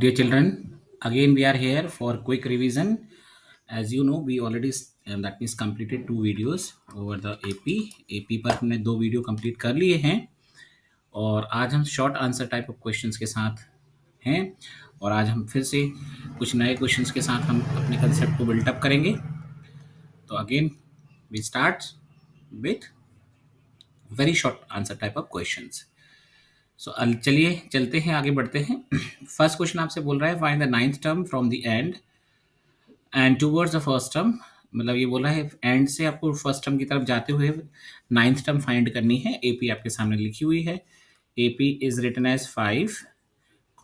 Dear children, again we are here for quick revision. As you know, we already that means completed two videos over the AP. AP पर हमने दो video complete कर लिए हैं और आज हम short answer type of questions के साथ हैं और आज हम फिर से कुछ नए क्वेश्चंस के साथ हम अपने कंसेप्ट को बिल्टअप करेंगे. तो again we start with very short answer type of questions. So चलिए चलते हैं, आगे बढ़ते हैं. फर्स्ट क्वेश्चन आपसे बोल रहा है find the ninth term from the and towards the first term. मतलब ये बोला है एंड से आपको फर्स्ट टर्म की तरफ जाते हुए नाइन्थ टर्म फाइंड करनी है. एपी आपके सामने लिखी हुई है. AP is written as 5,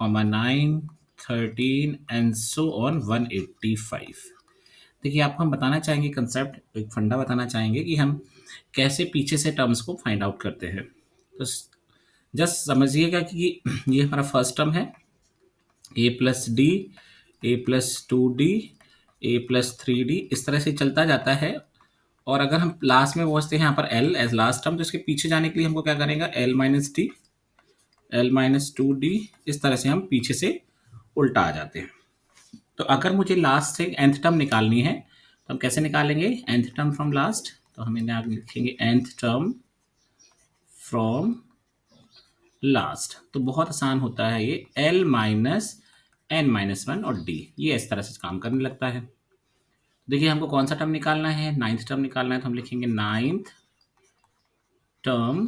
9, 13 and so on 185. देखिए आपको हम बताना चाहेंगे कंसेप्ट, एक फंडा बताना चाहेंगे कि हम कैसे पीछे से टर्म्स को फाइंड आउट करते हैं. तो जस्ट समझिएगा कि ये हमारा फर्स्ट टर्म है a plus D, A plus 2d, A plus 3d, इस तरह से चलता जाता है. और अगर हम लास्ट में पहुंचते हैं यहाँ पर l एज लास्ट टर्म, तो इसके पीछे जाने के लिए हमको क्या करेगा, l minus D, l minus 2d, इस तरह से हम पीछे से उल्टा आ जाते हैं. तो अगर मुझे लास्ट से nth टर्म निकालनी है तो हम कैसे निकालेंगे nth टर्म फ्रॉम लास्ट. तो हम इन्हें आगे लिखेंगे nth टर्म फ्रॉम लास्ट. तो बहुत आसान होता है ये, l माइनस n माइनस 1 और d, ये इस तरह से काम करने लगता है. देखिए हमको कौन सा टर्म निकालना है, नाइन्थ टर्म निकालना है. तो हम लिखेंगे ninth term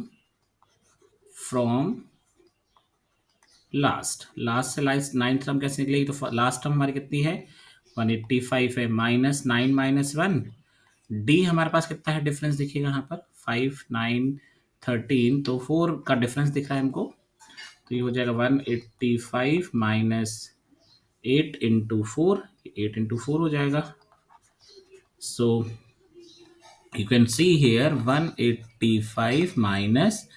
from last. Last से लास्ट नाइन्थ टर्म कैसे निकलेगी, तो लास्ट टर्म हमारी कितनी है 185 है, माइनस 9 माइनस 1. डी हमारे पास कितना है डिफरेंस देखिएगा यहाँ पर 5, 9, 13, तो 4 का डिफरेंस दिख रहा है हमको. तो ये हो जाएगा 185 माइनस 8 इंटू 4, 8 इंटू 4 हो जाएगा. So you can see here 185 minus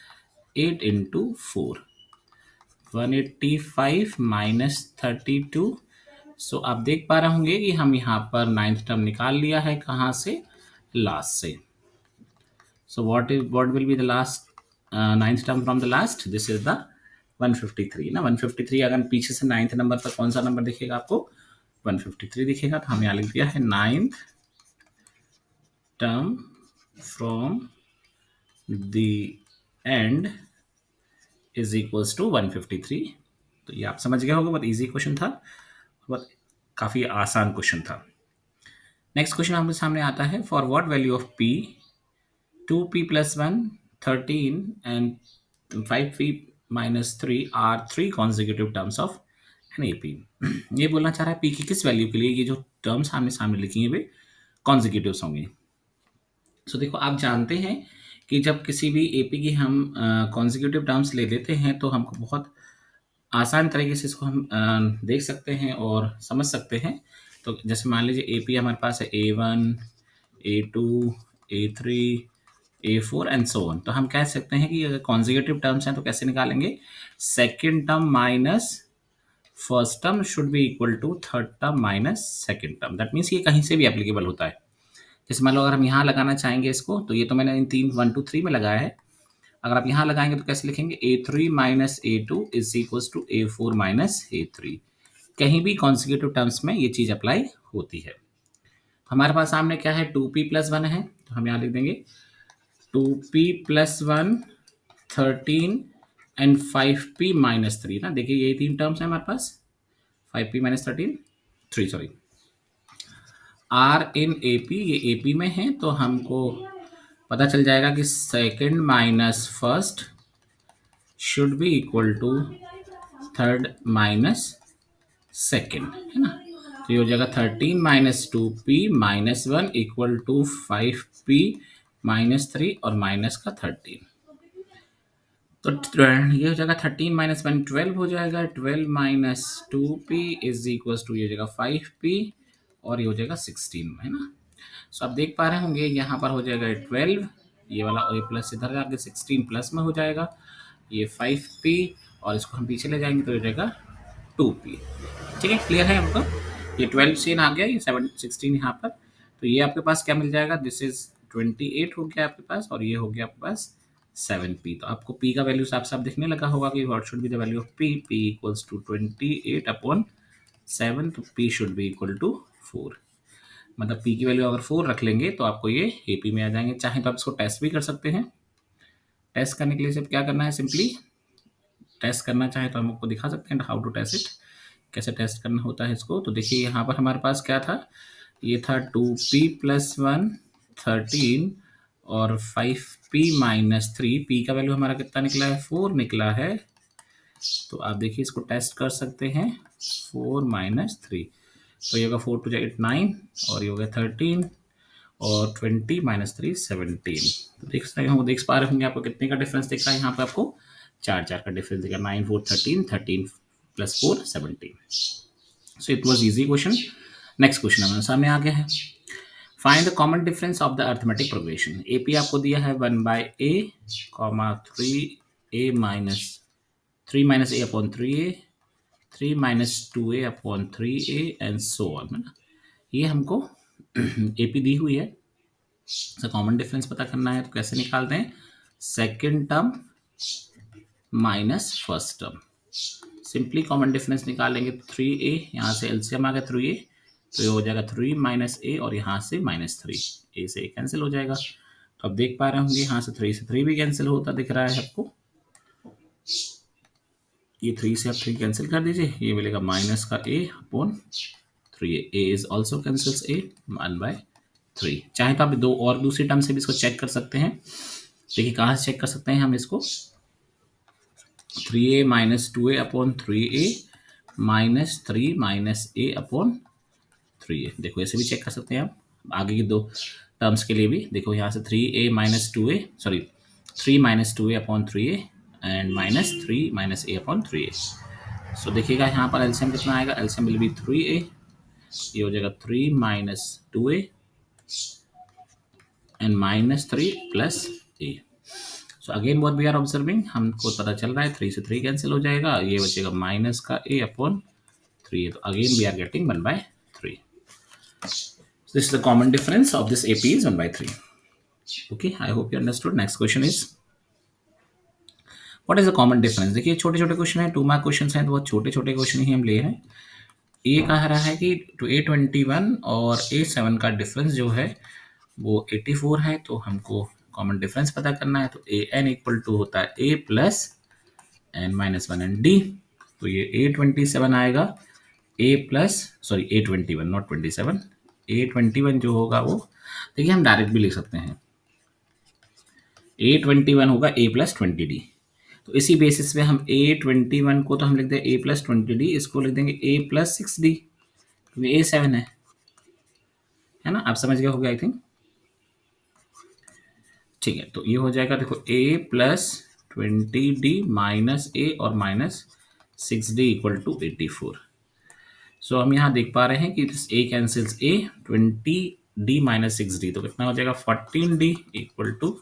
8 into 4, 185 minus 32. सो आप देख पा रहे होंगे कि हम यहाँ पर नाइन्थ टर्म निकाल लिया है, कहाँ से, लास्ट से. सो what will be the last ninth term from the last? This is the 153 ना. 153 अगर पीछे से नाइन्थ नंबर पर कौन सा नंबर दिखेगा आपको, 153 दिखेगा. तो हम यहाँ लिख दिया है ninth term from the end is equals to 153. तो ये आप समझ गए होंगे, बहुत इजी क्वेश्चन था, बहुत काफ़ी आसान क्वेश्चन था. नेक्स्ट क्वेश्चन हमारे सामने आता है for what value of p 2p plus 1, 13 and 5p minus 3 are 3 consecutive terms of an AP. ये बोलना चाह रहा है p की किस वैल्यू के लिए ये जो टर्म्स हमने सामने लिखी हैं वे कॉन्जिक्यूटिव्स होंगे. सो देखो आप जानते हैं कि जब किसी भी AP की हम कॉन्जिक्यूटिव टर्म्स ले लेते हैं तो हमको बहुत आसान तरीके से इसको हम देख सकते हैं और समझ सकते हैं. तो जैसे मान लीजिए AP हमारे पास है A1, A2, A3, A4 and so on. तो हम कह सकते हैं कि अगर कॉन्जिक्यूटिव टर्म्स हैं तो कैसे निकालेंगे, second term minus first term should be equal to third term minus second term. That means ये कहीं से भी एप्लीकेबल होता है. जैसे मान लो अगर हम यहाँ लगाना चाहेंगे इसको, तो ये तो मैंने इन 3 1 2 3 में लगाया है. अगर आप यहाँ लगाएंगे तो कैसे लिखेंगे, A3 minus A2 is equals to A4 minus A3. कहीं भी कॉन्जिक्यूटिव टर्म्स में ये चीज़ अप्लाई होती है. हमारे पास सामने क्या है, 2p प्लस 1 है, तो हम यहाँ लिख देंगे 2p plus 1, 13 and 5p minus 3 ना. देखिए यही 3 टर्म्स हैं हमारे पास, 5p माइनस 13, 3 सॉरी, आर इन AP, ये AP में है. तो हमको पता चल जाएगा कि second minus first should be equal to third minus second, है ना. तो ये हो जाएगा 13 minus 2p minus 1 equal to 5p minus 3 और माइनस का 13. तो ये हो जाएगा 13 माइनस 1 12 हो जाएगा, 12 minus 2p is equal to ये हो जाएगा 5p और ये हो जाएगा 16, है ना. सो आप देख पा रहे होंगे यहाँ पर हो जाएगा 12, ये वाला और प्लस इधर जाके 16 प्लस में हो जाएगा, ये 5p और इसको हम पीछे ले जाएंगे तो हो जाएगा 2p. ठीक है, क्लियर है हमको. ये 12 से आ गया, ये 16 यहाँ पर. तो ये आपके पास क्या मिल जाएगा, दिस इज 28 हो गया आपके पास और ये हो गया आपके पास 7p. तो आपको p का वैल्यू साफ साफ दिखने लगा होगा कि what should be the value of p. p equals to 28 upon 7, तो p should be equal to 4। मतलब p की वैल्यू अगर 4 रख लेंगे तो आपको ये AP में आ जाएंगे। चाहे तो आप इसको टेस्ट भी कर सकते हैं। टेस्ट करने के लिए सिर्फ क्या करना है, सिंपली टेस्ट करना चाहे तो हम आपको दिखा सकते हैं हाउ टू टेस्ट इट, कैसे टेस्ट करना होता है इसको। तो देखिए यहाँ पर हमारे पास क्या था, ये था 2p+1 13 और 5p-3। p का वैल्यू हमारा कितना निकला है, 4 निकला है। तो आप देखिए इसको टेस्ट कर सकते हैं, 4-3, तो ये होगा 4 टू 8 9 और ये हो गया 13 और 20-3 17। तो देख पा रहे होंगे आपको कितने का डिफरेंस दिख रहा है यहाँ पे, आपको 4 का डिफरेंस दिख रहा है। 9 4 13, 13 + 4 17। So it was easy question. Next question हमारे सामने आ गया है, find the common difference of the arithmetic progression. AP आपको दिया है 1/a, 3a minus 3-a/3a, 3-2a/3a and so on, है ना। ये हमको AP दी हुई है। तो कॉमन डिफरेंस पता करना है तो कैसे निकालते हैं, second term minus first term. Simply common difference निकालेंगे, 3a, यहाँ से एलसीएम आ गया 3a, तो ये हो जाएगा 3 - a और यहाँ से -3, a से a कैंसिल हो जाएगा। तो आप देख पा रहे होंगे यहाँ से 3 से 3 भी कैंसिल होता दिख रहा है आपको। ये 3 से आप 3 कैंसिल कर दीजिए, ये मिलेगा -a/3a। a is also cancels a 1/3। चाहे तो आप दो और दूसरी टर्म से भी इसको चेक कर सकते हैं। देखिए कहाँ से चेक कर सकते हैं हम इसको, 3a - 2a/3a -3 - a/3a। देखो ऐसे भी चेक कर सकते हैं आप आगे की दो टर्म्स के लिए भी। देखो यहाँ से 3a - 2a, sorry 3 - 2a/3a and -3 - a/3a। सो देखिएगा यहाँ पर एलसीएम कितना आएगा, एलसीएम विल बी 3a, ये हो जाएगा 3 - 2a and -3 + a। So again what we are observing, हमको पता चल रहा है 3 से 3 कैंसिल हो जाएगा, ये बचेगा -a/3a। तो again we are getting 1/3। So this is the common difference of this AP is 1/3. Okay, I hope you understood. Next question is, what is the common difference? देखिए छोटे छोटे क्वेश्चन है, 2 मार्क क्वेश्चन हैं, तो बहुत छोटे छोटे क्वेश्चन ही हम ले हैं। ये कह रहा है कि A21 और A7 का डिफरेंस जो है वो 84 है, तो हमको कॉमन डिफरेंस पता करना है। तो AN इक्वल टू होता है A + n-1 एंड D। तो ये A27 आएगा, A21 नॉट 27, A21 जो होगा वो, देखिए हम डायरेक्ट भी लिख सकते हैं, A21 होगा A + 20D। तो इसी बेसिस पे हम A21 को तो हम लिख दें A + 20D, इसको लिख देंगे A + 6D, क्योंकि A7 है ना। आप समझ गए होगे आई थिंक। ठीक है, तो ये हो जाएगा, देखो A + 20D - A और -6D = 84। सो हम यहाँ देख पा रहे हैं कि A cancels A, 20D - 6D, तो कितना हो जाएगा 14D =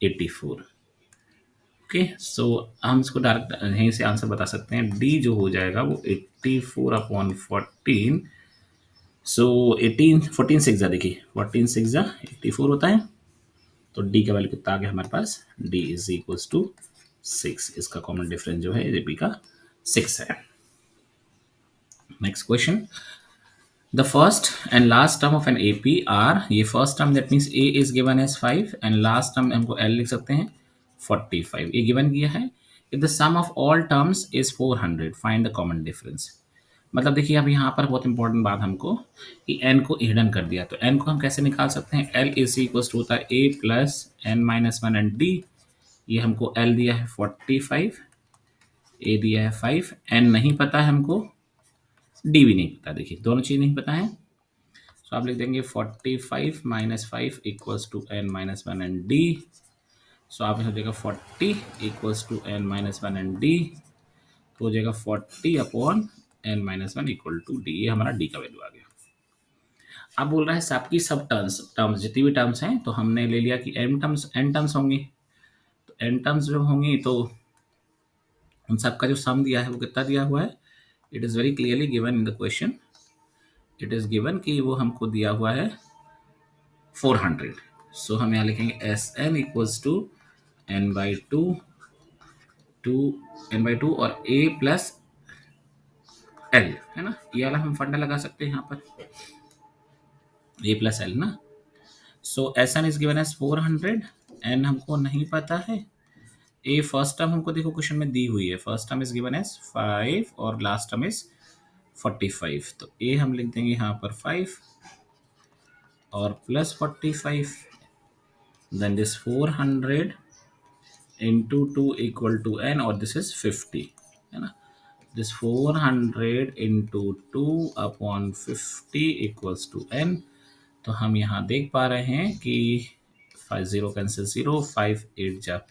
84। ओके, सो हम इसको डायरेक्ट यहीं से आंसर बता सकते हैं, D जो हो जाएगा वो 84/14। सो 18 14 6 देखिए 14 6 84 होता है, तो D का वैल्यू कितना आ गया हमारे पास, D = 6। इसका कॉमन डिफरेंस जो है AP का 6 है। Next question, the first and last term of an AP are, ये first term that means A is given as 5 and last term हमको L लिख सकते हैं 45, ये गिवन किया है। If the sum of all terms is 400, find the common difference. मतलब देखिए अब यहाँ पर बहुत इंपॉर्टेंट बात हमको, कि n को हिडन कर दिया, तो n को हम कैसे निकाल सकते हैं, L = होता है A + n-1 एंड D। ये हमको L दिया है 45, A दिया है 5, n नहीं पता है हमको, D भी नहीं पता, देखिए दोनों चीज़ नहीं पता है। सो आप लिख देंगे 45 - 5 = n-1 एंड D। सो आप हो जाएगा 40 = n-1 एंड D, तो हो जाएगा 40/n-1 = D। ये हमारा D का वैल्यू आ गया। अब बोल रहा है सबकी सब टर्म्स जितनी भी टर्म्स हैं, तो हमने ले लिया कि n टर्म्स होंगी, तो n टर्म्स जब होंगी तो उन सबका जो सम दिया है वो कितना दिया हुआ है, it is very clearly given in the question. It is given कि वो हमको दिया हुआ है 400। सो हम यहाँ लिखेंगे Sn = n/2 और A + एल, है ना, ये वाला हम फंडा लगा सकते हैं यहाँ पर, ए प्लस एल ना। So s n is given as 400, n हमको नहीं पता है। ए फर्स्ट टर्म हमको देखो क्वेश्चन में दी हुई है, first term is given as 5 और लास्ट टर्म इज 45, तो ए हम लिख देंगे यहाँ पर 5 और plus 45, then this 400 into 2 equal to N, और दिस इज 50, है ना। This 400 into 2 upon 50 equals to N. तो हम यहाँ देख पा रहे हैं कि 5 0 कैंसिल 0, 5 8 जा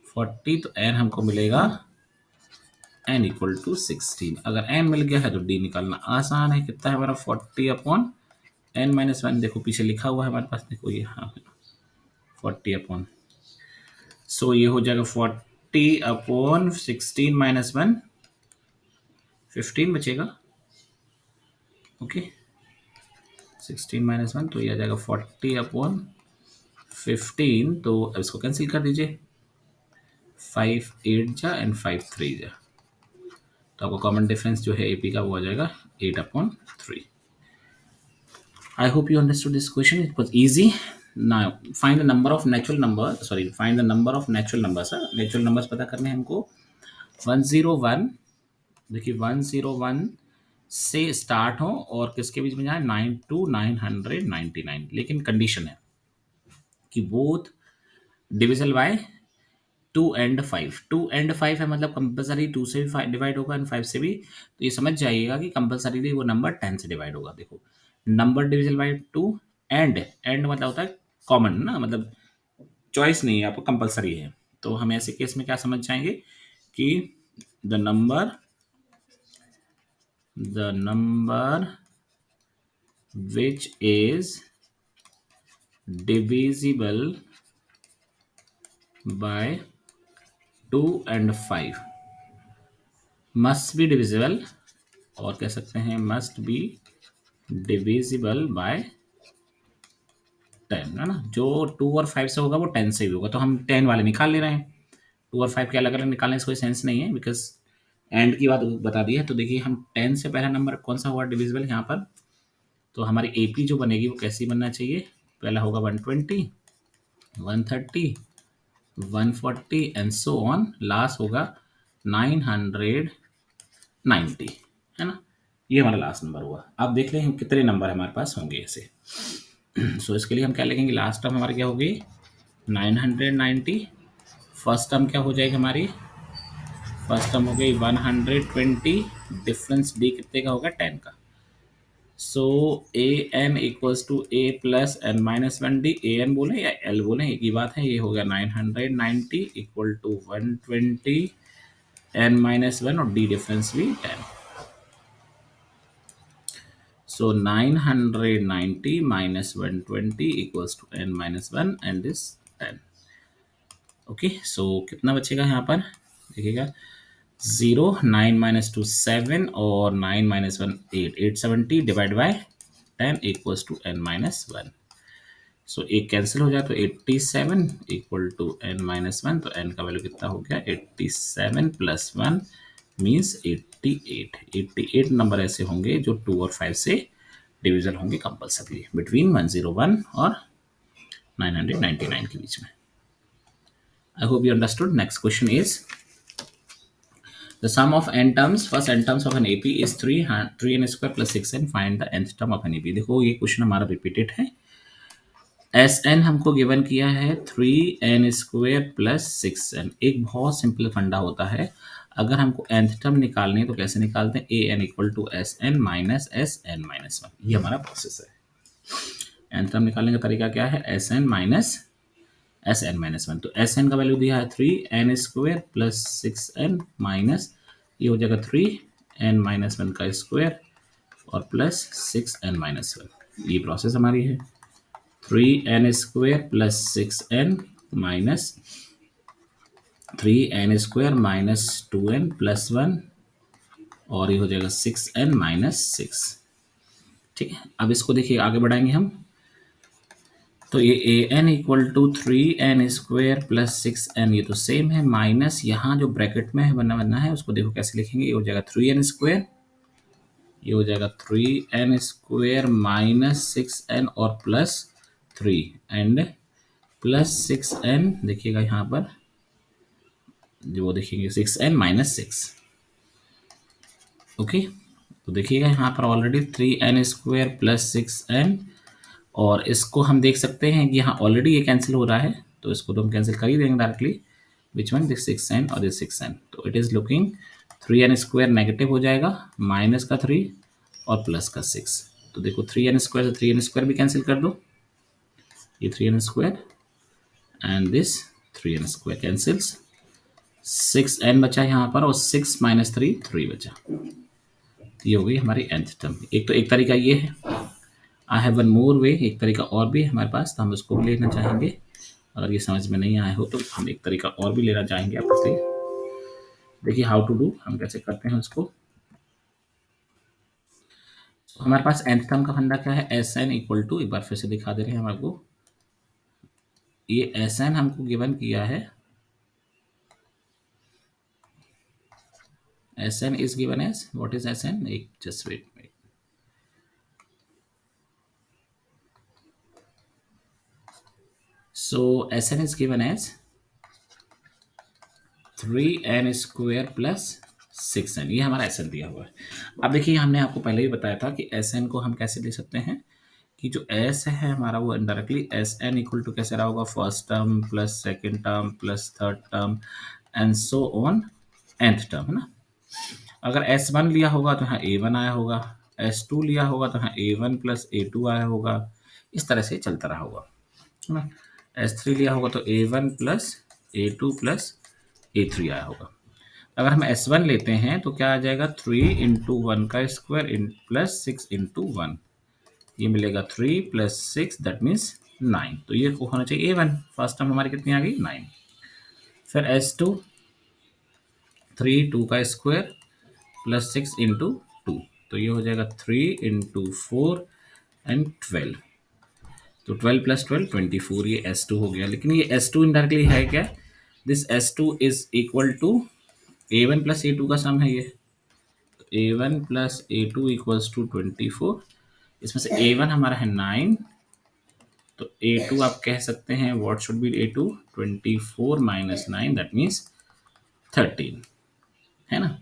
40, तो एन हमको मिलेगा एन इक्वल टू 16। अगर एन मिल गया है तो डी निकालना आसान है, कितना है हमारा 40 अपॉन एन माइनस वन, देखो पीछे लिखा हुआ है हमारे पास, देखो ये, हाँ 40 अपॉन, सो ये हो जाएगा 40 अपॉन 16 माइनस वन, 15 बचेगा। ओके, 16 माइनस वन, तो ये आ जाएगा 40 अपॉन 15, तो अब इसको कैंसिल कर दीजिए, 5 8 जा एंड 5 3 जा, तो आपको कॉमन डिफरेंस जो है एपी का वो आ जाएगा 8 upon 3। I hope you understood this question. It was easy. Now find the number of natural number. Sorry, find the number of natural numbers. Natural numbers पता करने हैं हमको। 101, देखिए 101 से स्टार्ट हो और किसके बीच में जाए, 9 to 999, लेकिन कंडीशन है कि both divisible by 2 and 5। 2 and 5 है मतलब कंपलसरी 2 से भी डिवाइड होगा एंड 5 से भी, तो ये समझ जाइएगा कि कंपलसरी वो नंबर 10 से डिवाइड होगा। देखो नंबर डिविजल बाय 2, एंड मतलब होता है कॉमन ना, मतलब चॉइस नहीं है, आपको कंपलसरी है। तो हम ऐसे केस में क्या समझ जाएंगे कि the number which is divisible by 2 and 5 must be divisible, और कह सकते हैं मस्ट बी डिविजिबल बाय 10, है ना। जो 2 और 5 से होगा वो 10 से भी होगा, तो हम 10 वाले निकाल ले रहे हैं। 2 और 5 के अलग अलग निकालने से कोई सेंस नहीं है, बिकॉज एंड की बात बता दी है। तो देखिए हम 10 से पहला नंबर कौन सा हुआ डिविजिबल यहाँ पर, तो हमारी एपी जो बनेगी वो कैसी बनना चाहिए, पहला होगा 120, 130, 140 एंड सो ऑन, लास्ट होगा 990, है ना। ये हमारा लास्ट नंबर हुआ। अब देख लें हम कितने नंबर हमारे पास होंगे ऐसे। सो इसके लिए हम क्या लिखेंगे, लास्ट टर्म हमारी क्या होगी 990, फर्स्ट टर्म क्या हो जाएगी हमारी, फर्स्ट टर्म हो गई 120, डिफरेंस डी कितने का होगा 10 का। So a N equals to A plus N minus one d, a n बोले या एल बोले एक ही बात है, ये हो गया 990 equal to 120 N minus one, और डी डिफरेंस भी 10। So 990 minus 120 equals to n minus 1 and this 10. Okay, सो कितना बचेगा यहाँ पर देखिएगा, 0, 9 माइनस 2 7 और 9 minus 1 8, 870 divide by 10 equals to n minus 1। So एक कैंसिल हो जाए तो 87 इक्वल टू n माइनस 1, तो n का वैल्यू कितना हो गया 87 प्लस 1 मीन्स 88। 88 नंबर ऐसे होंगे जो 2 और 5 से डिविजन होंगे कंपल्सरी बिटवीन 101 और 999 के बीच में। I hope you understood. Next question is the sum of n terms, first n terms of an AP is 3n square plus 6n, find the nth term of an AP। देखो ये question हमारा repeated है। S N हमको given किया है 3n square plus 6n। एक बहुत simple फंडा होता है, अगर हमको nth टर्म निकालनी है तो कैसे निकालते हैं, a N equal to s n minus one, ये हमारा प्रोसेस है। nth टर्म निकालने का तरीका क्या है, एस एन माइनस वन। तो एस एन का वैल्यू दिया है 3n square plus 6n minus, ये हो जाएगा 3n माइनस वन का स्क्वेयर और प्लस 6n माइनस वन, ये प्रोसेस हमारी है। 3n square plus 6n minus 3n square minus 2n plus 1, और ये हो जाएगा 6n माइनस 6। ठीक है, अब इसको देखिए आगे बढ़ाएंगे हम, तो ये a N equal to 3n square plus 6n, ये तो सेम है, माइनस यहाँ जो ब्रैकेट में है बनना है उसको देखो कैसे लिखेंगे, ये हो जाएगा 3n स्क्वेयर ये हो जाएगा 3n² माइनस 6n और प्लस 3 एंड प्लस 6n, देखिएगा यहाँ पर जो वो देखेंगे 6n माइनस 6। ओके, तो देखिएगा यहाँ पर ऑलरेडी 3n² प्लस 6n, और इसको हम देख सकते हैं कि यहाँ ऑलरेडी ये कैंसिल हो रहा है, तो इसको तो हम कैंसिल कर ही देंगे directly. Which one, this 6n और दिस 6n, तो it is looking 3n² negative हो जाएगा, माइनस का 3 और प्लस का 6। तो देखो 3n² से 3n² भी कैंसिल कर दो, ये 3n² and this 3n² cancels, 6n बचा यहाँ पर और 6 माइनस 3 3 बचा। ये हो गई हमारी nth टर्म। एक तो एक तरीका ये है, आई हैव वन मोर वे, एक तरीका और भी है हमारे पास, तो हम उसको भी लेना चाहेंगे। अगर ये समझ में नहीं आया हो तो हम एक तरीका और भी लेना चाहेंगे आपसे। देखिए हाउ टू डू, हम कैसे करते हैं उसको। तो हमारे पास nth टर्म का फंडा क्या है, Sn इक्वल टू, एक बार फिर से दिखा दे रहे हैं हम आपको, ये Sn हमको गिवन किया है, Sn is given as, what is Sn, एक just wait. So Sn is given as 3n² plus 6n, ये हमारा Sn दिया हुआ है। अब देखिए हमने आपको पहले ही बताया था कि Sn को हम कैसे ले सकते हैं, कि जो S है हमारा वो इनडायरेक्टली Sn इक्वल टू कैसे रहा होगा, first term plus second term plus third term and so on nth term, है ना। अगर S1 लिया होगा तो यहाँ A1 आया होगा, S2 लिया होगा तो यहाँ A1 प्लस A2 आया होगा, इस तरह से चलता रहा होगा, है ना। S3 लिया होगा तो A1 plus A2 plus A3 आया होगा। अगर हम S1 लेते हैं तो क्या आ जाएगा, 3 इंटू 1 का स्क्वायर इन प्लस 6 इंटू 1, ये मिलेगा 3 प्लस 6 दैट मीन्स 9, तो ये होना चाहिए A1। फर्स्ट टर्म हमारी कितनी आ गई, 9। फिर S2 3 2 का स्क्वायर प्लस 6 इंटू 2, तो ये हो जाएगा 3 इंटू 4 एंड 12, तो 12 प्लस 12 24, ये S2 हो गया। लेकिन ये S2 इनडायरेक्टली है क्या, this S2 is equal to A1 plus A2 का सम है ये, तो A1 plus A2 equals to 24, इसमें से A1 हमारा है 9, तो A2 आप कह सकते हैं what should B A2, 24 minus 9 that means 13, है ना।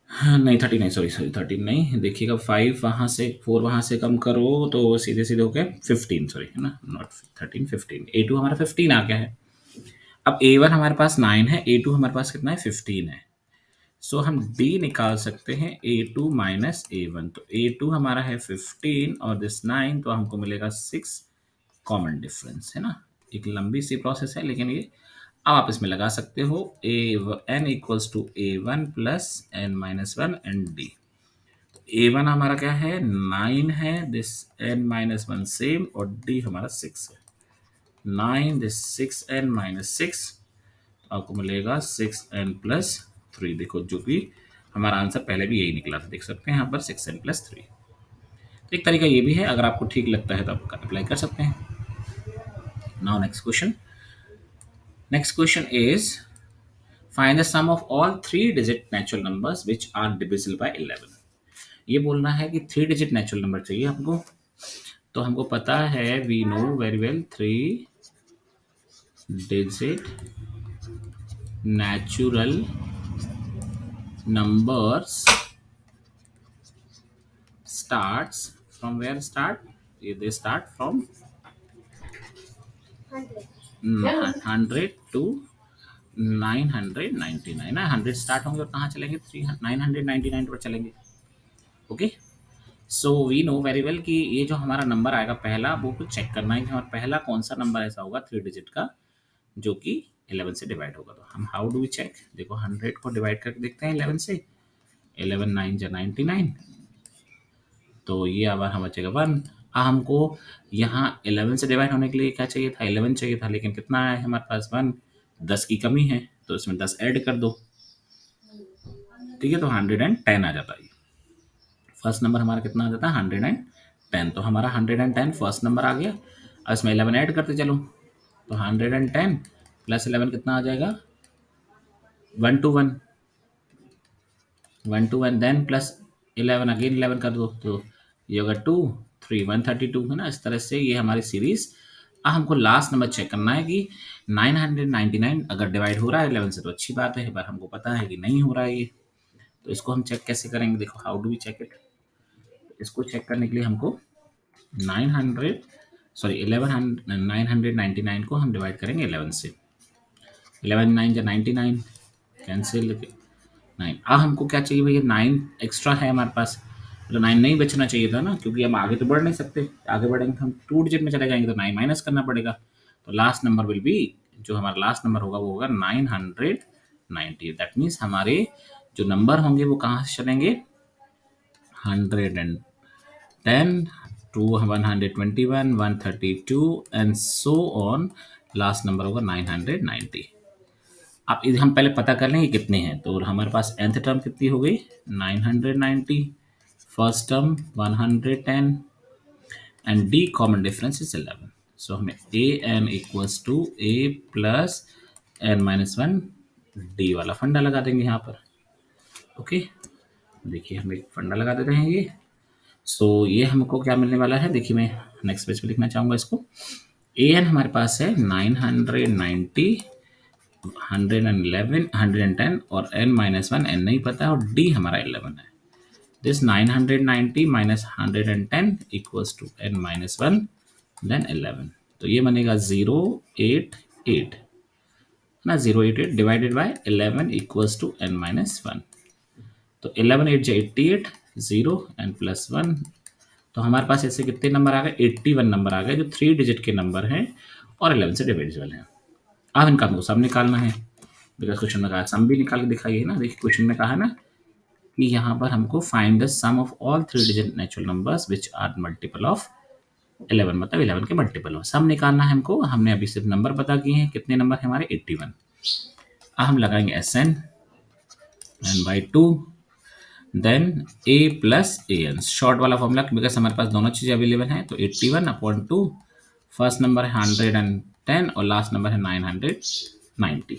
हाँ, नहीं 30 नहीं, सॉरी 13 नहीं, देखिएगा 5 वहाँ से 4 वहाँ से कम करो तो सीधे सीधे हो गया 15, सॉरी, है ना, नॉट 13 15, A2 हमारा 15 आ गया है। अब A1 हमारे पास 9 है, A2 हमारे पास कितना है, 15 है। सो हम D निकाल सकते हैं A2 माइनस A1, तो A2 हमारा है 15 और दिस 9, तो हमको मिलेगा 6 कॉमन डिफरेंस, है ना। एक लंबी सी प्रोसेस है, लेकिन ये अब आप इसमें लगा सकते हो, n equals to A1 plus n minus 1 and D। A1 हमारा क्या है, 9 है, दिस n माइनस 1 सेम, और D हमारा 6 है, 9 दिस 6n माइनस 6, आपको मिलेगा 6n प्लस 3। देखो जो कि हमारा आंसर पहले भी यही निकला था, देख सकते हैं यहाँ पर 6n प्लस 3। एक तरीका ये भी है, अगर आपको ठीक लगता है तो आप अप्लाई कर सकते हैं। Now next question is find the sum of all 3 digit natural numbers which are divisible by 11। ये बोलना है कि 3 डिजिट नेचुरल नंबर चाहिए हमको, तो हमको पता है, we know very well, 3 digit natural numbers starts from where, they start from 100 to 999 ना, 100 स्टार्ट होंगे और कहाँ चलेंगे, 999 पर चलेंगे। Okay, so we know very well कि ये जो हमारा नंबर आएगा पहला, वो कुछ चेक करना है कि हमारा पहला कौन सा नंबर ऐसा होगा 3 डिजिट का जो कि 11 से डिवाइड होगा। तो हम हाउ डू वी चेक, देखो 100 को डिवाइड करके देखते हैं 11 से, 11 9 जा 99, तो ये आबार हम बचेगा 1। हमको यहाँ 11 से डिवाइड होने के लिए क्या चाहिए था, 11 चाहिए था, लेकिन कितना आया है हमारे पास 1, 10 की कमी है, तो इसमें 10 ऐड कर दो, ठीक है, तो 110 आ जाता है। फर्स्ट नंबर हमारा कितना आ जाता है, 110, तो हमारा 110 फर्स्ट नंबर आ गया। अब इसमें 11 ऐड करते चलो, तो 110 प्लस 11 कितना आ जाएगा, 1 to 1 देन प्लस 11 अगेन 11 कर दो तो ये होगा 2 3 132 है ना। इस तरह से ये हमारी सीरीज। अब हमको लास्ट नंबर चेक करना है कि 999 अगर डिवाइड हो रहा है 11 से तो अच्छी बात है, पर हमको पता है कि नहीं हो रहा है ये। तो इसको हम चेक कैसे करेंगे, देखो how do we check it. इसको चेक करने के लिए हमको 900 सॉरी 1100 999 को हम डिवाइड करेंगे 11 से। 11 9 या 99 कैंसिल 9। अब हमको क्या चाहिए भैया, 9 एक्स्ट्रा है हमारे पास, मतलब 9 नहीं बचना चाहिए था ना, क्योंकि हम आगे तो बढ़ नहीं सकते। आगे बढ़ेंगे तो हम 2 डिजिट में चले जाएंगे तो 9 माइनस करना पड़ेगा। तो लास्ट नंबर विल बी, जो हमारा लास्ट नंबर होगा वो होगा 990। दैट मीन्स हमारे जो नंबर होंगे वो कहाँ से चलेंगे, 110 to 121 132 and so on. Last number होगा 990। अब इसे हम पहले पता कर लेंगे कितने हैं। तो हमारे पास nth टर्म कितनी हो गई, 990, first term 110 and d common difference is 11। So हमें a n equals to a plus n minus 1 d वाला फंडा लगा देंगे यहाँ पर। ओके, देखिए हम एक फंडा लगा देते हैं ये। सो ये हमको क्या मिलने वाला है, देखिए मैं नेक्स्ट पेज पे लिखना चाहूँगा इसको। a n हमारे पास है 990 111 110 और n माइनस 1 n नहीं पता है और d हमारा 11 है। This 990 minus 110 equals to n minus 1 then 11। तो ये बनेगा 088 ना, 088 divided by 11 equals to n minus 1। तो 11 8 88 0 n प्लस 1। तो हमारे पास ऐसे कितने नंबर आ गए, 81 नंबर आ गए जो 3 डिजिट के नंबर हैं और 11 से डिविजिबल हैं। अब इनका हमको सम निकालना है, बिकॉज क्वेश्चन में कहा सम भी निकाल के दिखाइए ना। देखिए क्वेश्चन में कहा है ना कि यहाँ पर हमको find the sum of all 3 digit natural numbers which are multiple of 11, मतलब 11 के मल्टीपल हो। सम निकालना है हमको। हमने अभी सिर्फ नंबर पता किए हैं, कितने नंबर है हमारे 81। अब हम लगाएंगे S N by 2 then A plus A N, short वाला फॉर्मूला, बिकॉज हमारे पास दोनों चीज़ें अवेलेबल हैं। तो 81 अपॉन 2, फर्स्ट नंबर है 110 और लास्ट नंबर है 990।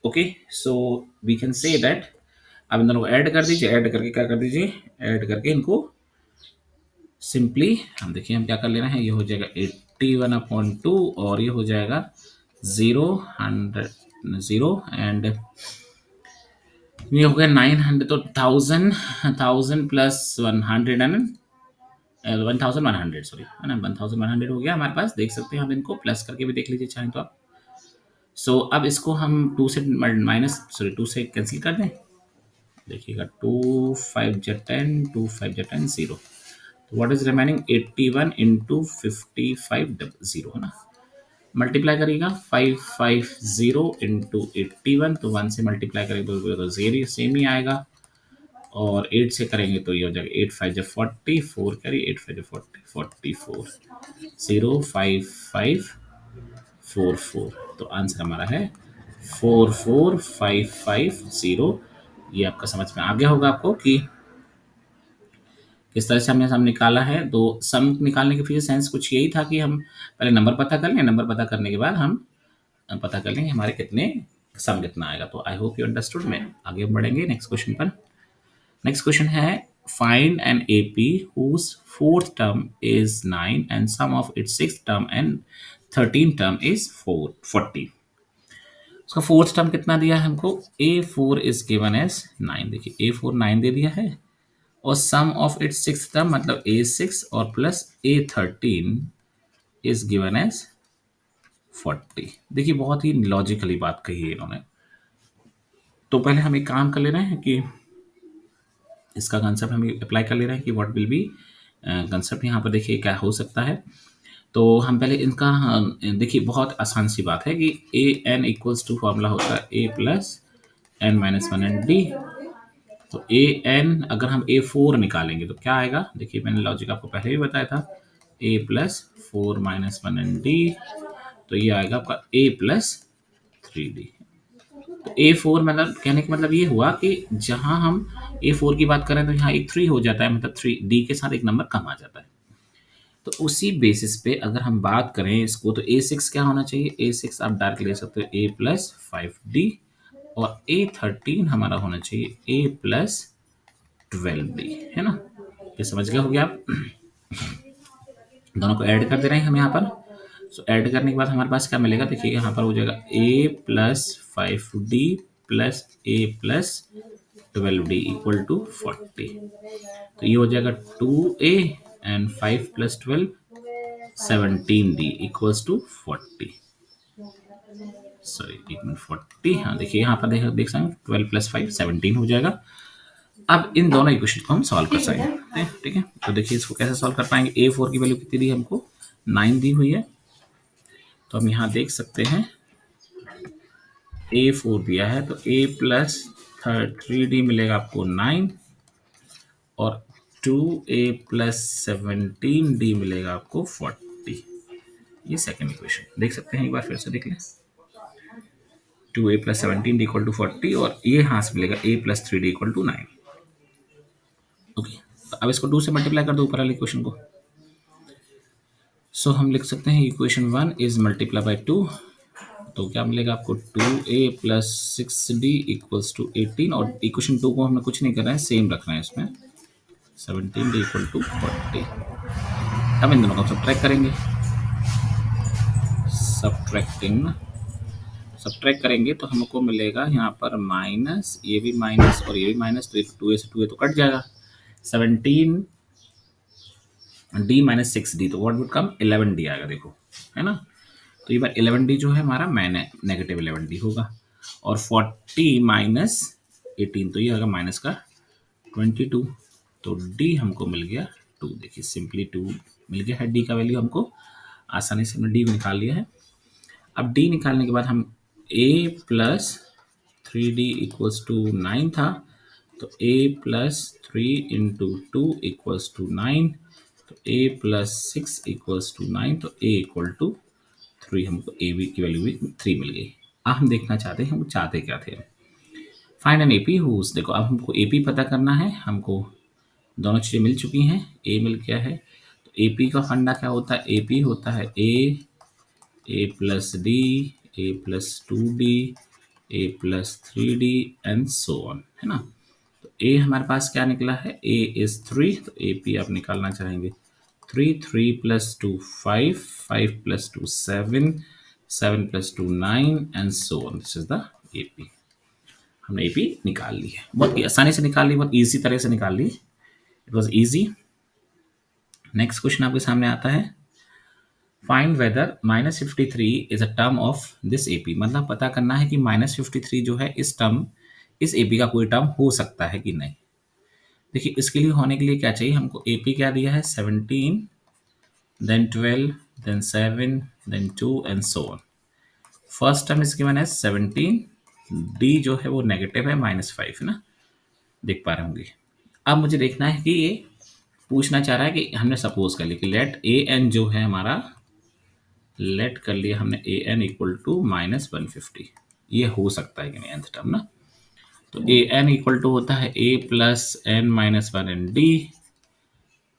Okay, so we can say that. अब इन दोनों को ऐड कर दीजिए, ऐड करके क्या कर दीजिए, ऐड करके इनको सिंपली हम देखिए हम क्या कर ले रहे हैं। ये हो जाएगा 81 अपॉन 2 और ये हो जाएगा 0 एंड ये हो गया 900। तो 1000 प्लस 100 एंड 1100 सॉरी है ना, 1100 हो गया हमारे पास। देख सकते हैं हम, इनको प्लस करके भी देख लीजिए चाहें तो आप। सो अब इसको हम 2 से माइनस सॉरी 2 से कैंसिल कर दें। देखिएगा 2 5 जा 10 2 5 जा 10 0। तो व्हाट इज रिमेनिंग 81 इंटू 55 0 है ना। मल्टीप्लाई करिएगा 550 इंटू 81, तो 1 से मल्टीप्लाई करेंगे तो जेरो सेम ही आएगा और 8 से करेंगे तो ये हो जाएगा 8 5 जा 40 4 करिए 8 5 जा 40 44 0 5 5 4 4। तो आंसर हमारा है 44550। ये आपका समझ में आ गया होगा आपको कि किस तरह से हमने सम निकाला है। तो सम निकालने के पीछे सेंस कुछ यही था कि हम पहले नंबर पता कर लें, नंबर पता करने के बाद हम पता कर लेंगे हमारे कितने सम कितना आएगा। तो आई होप यू अंडरस्टूड। में आगे बढ़ेंगे नेक्स्ट क्वेश्चन पर। नेक्स्ट क्वेश्चन है find an AP whose fourth term is 9 and sum of its sixth term and 13 term is 40। उसका फोर्थ टर्म कितना दिया है हमको, a4 इज गिवन एज 9। देखिए a4 9 दे दिया है और सम ऑफ इट्स सिक्स टर्म मतलब a6 और plus a13 is given as 40। देखिए बहुत ही लॉजिकली बात कही है इन्होंने। तो पहले हम एक काम कर ले रहे हैं कि इसका कंसेप्ट हम अप्लाई कर ले रहे हैं कि व्हाट विल बी कंसेप्ट यहाँ पर। देखिए क्या हो सकता है। तो हम पहले इनका देखिए बहुत आसान सी बात है कि a N equals to formula होता है a plus N minus 1 and D. तो ए एन अगर हम a4 निकालेंगे तो क्या आएगा, देखिए मैंने लॉजिक आपको पहले भी बताया था, a plus 4 minus 1 and D. तो ये आएगा आपका a प्लस 3d। तो a4 मतलब कहने का मतलब ये हुआ कि जहां हम a4 की बात करें तो यहाँ एक 3 हो जाता है, मतलब 3d के साथ एक नंबर कम आ जाता है। तो उसी बेसिस पे अगर हम बात करें इसको तो a6 क्या होना चाहिए, a6 आप डायरेक्ट ले सकते हो a प्लस 5d और a13 हमारा होना चाहिए a प्लस 12d, है ना। ये समझ गए हो गया आप। दोनों को ऐड कर दे रहे हैं हम यहाँ पर। सो ऐड करने के बाद हमारे पास क्या मिलेगा, देखिए यहाँ पर हो जाएगा a plus 5d plus a plus 12d equal to 40। तो ये हो जाएगा 2a and 5 plus 12 17d equals to 40। Sorry एक मिनट 40, हाँ देखिए यहाँ पर देख सकते हैं 12 प्लस 5 17 हो जाएगा। अब इन दोनों इक्वेशन को हम सॉल्व कर सकते हैं, ठीक है। तो देखिए इसको कैसे सॉल्व कर पाएंगे, a4 की वैल्यू कितनी दी हमको, 9 दी हुई है। तो हम यहाँ देख सकते हैं a4 दिया है, तो a प्लस 3d मिलेगा आपको 9 और 2a प्लस 17d मिलेगा आपको 40। ये सेकेंड इक्वेशन देख सकते हैं, एक बार फिर से देख लें। 2a plus 17d equal to 40 और ये यहाँ से मिलेगा a plus 3d equal to 9। Okay, तो अब इसको 2 से मल्टीप्लाई कर दो ऊपर वाले इक्वेशन को। सो हम लिख सकते हैं इक्वेशन 1 इज मल्टीप्लाई बाई 2, तो क्या मिलेगा आपको 2a plus 6d equals to 18 और इक्वेशन 2 को हमने कुछ नहीं करना है, सेम रखना है इसमें 17d इक्वल टू 40। अब इन दोनों को सब्ट्रैक्ट करेंगे, सब्ट्रैक्ट करेंगे तो हमको मिलेगा यहाँ पर माइनस, ये भी माइनस और ये भी माइनस, तो 2a से 2a तो कट जाएगा, 17d माइनस 6d तो व्हाट वुड कम 11d आएगा, देखो है ना। तो ये बार 11d जो है हमारा नेगेटिव 11d होगा और 40 माइनस 18 तो ये आएगा माइनस का 22, तो d हमको मिल गया 2। देखिए सिंपली 2 मिल गया है, d का वैल्यू हमको आसानी से हमने d निकाल लिया है। अब d निकालने के बाद हम a plus 3d equals to 9 था, तो a plus 3 into 2 equals to 9, तो a प्लस 6 इक्वल्स टू 9, तो a इक्वल टू 3, हमको a भी की वैल्यू भी 3 मिल गई। अब हम देखना चाहते हैं हम चाहते क्या थे, फाइंड एन AP हुज। देखो अब हमको AP पता करना है, हमको दोनों चीज़ें मिल चुकी हैं, a मिल गया है। तो AP का फंडा क्या होता है, AP होता है a plus D, a plus 2d, a plus 3d and so on, है ना। तो a हमारे पास क्या निकला है, a इज 3, तो AP आप निकालना चाहेंगे 3 plus 2 5, 5 plus 2 7, 7 plus 2 9 and so on, this is the AP। हमने AP निकाल ली है, बहुत आसानी से निकाल ली, बहुत ईजी तरह से निकाल ली, it was easy. Next question आपके सामने आता है, find whether minus 53 is a term of this AP, मतलब पता करना है कि माइनस 53 जो है इस टर्म, इस AP का कोई टर्म हो सकता है कि नहीं। देखिए इसके लिए होने के लिए क्या चाहिए हमको, AP क्या दिया है 17, then 12, then 7, then 2 and so on. First term is given है 17, D जो है वो नेगेटिव है -5, है ना, देख पा रहे होंगे। अब मुझे देखना है कि ये पूछना चाह रहा है कि हमने सपोज कर लिया कि लेट AN जो है हमारा, लेट कर लिया हमने AN इक्वल टू -150, ये हो सकता है कि नहीं nth टर्म ना। तो AN इक्वल टू होता है A plus n minus 1 and D,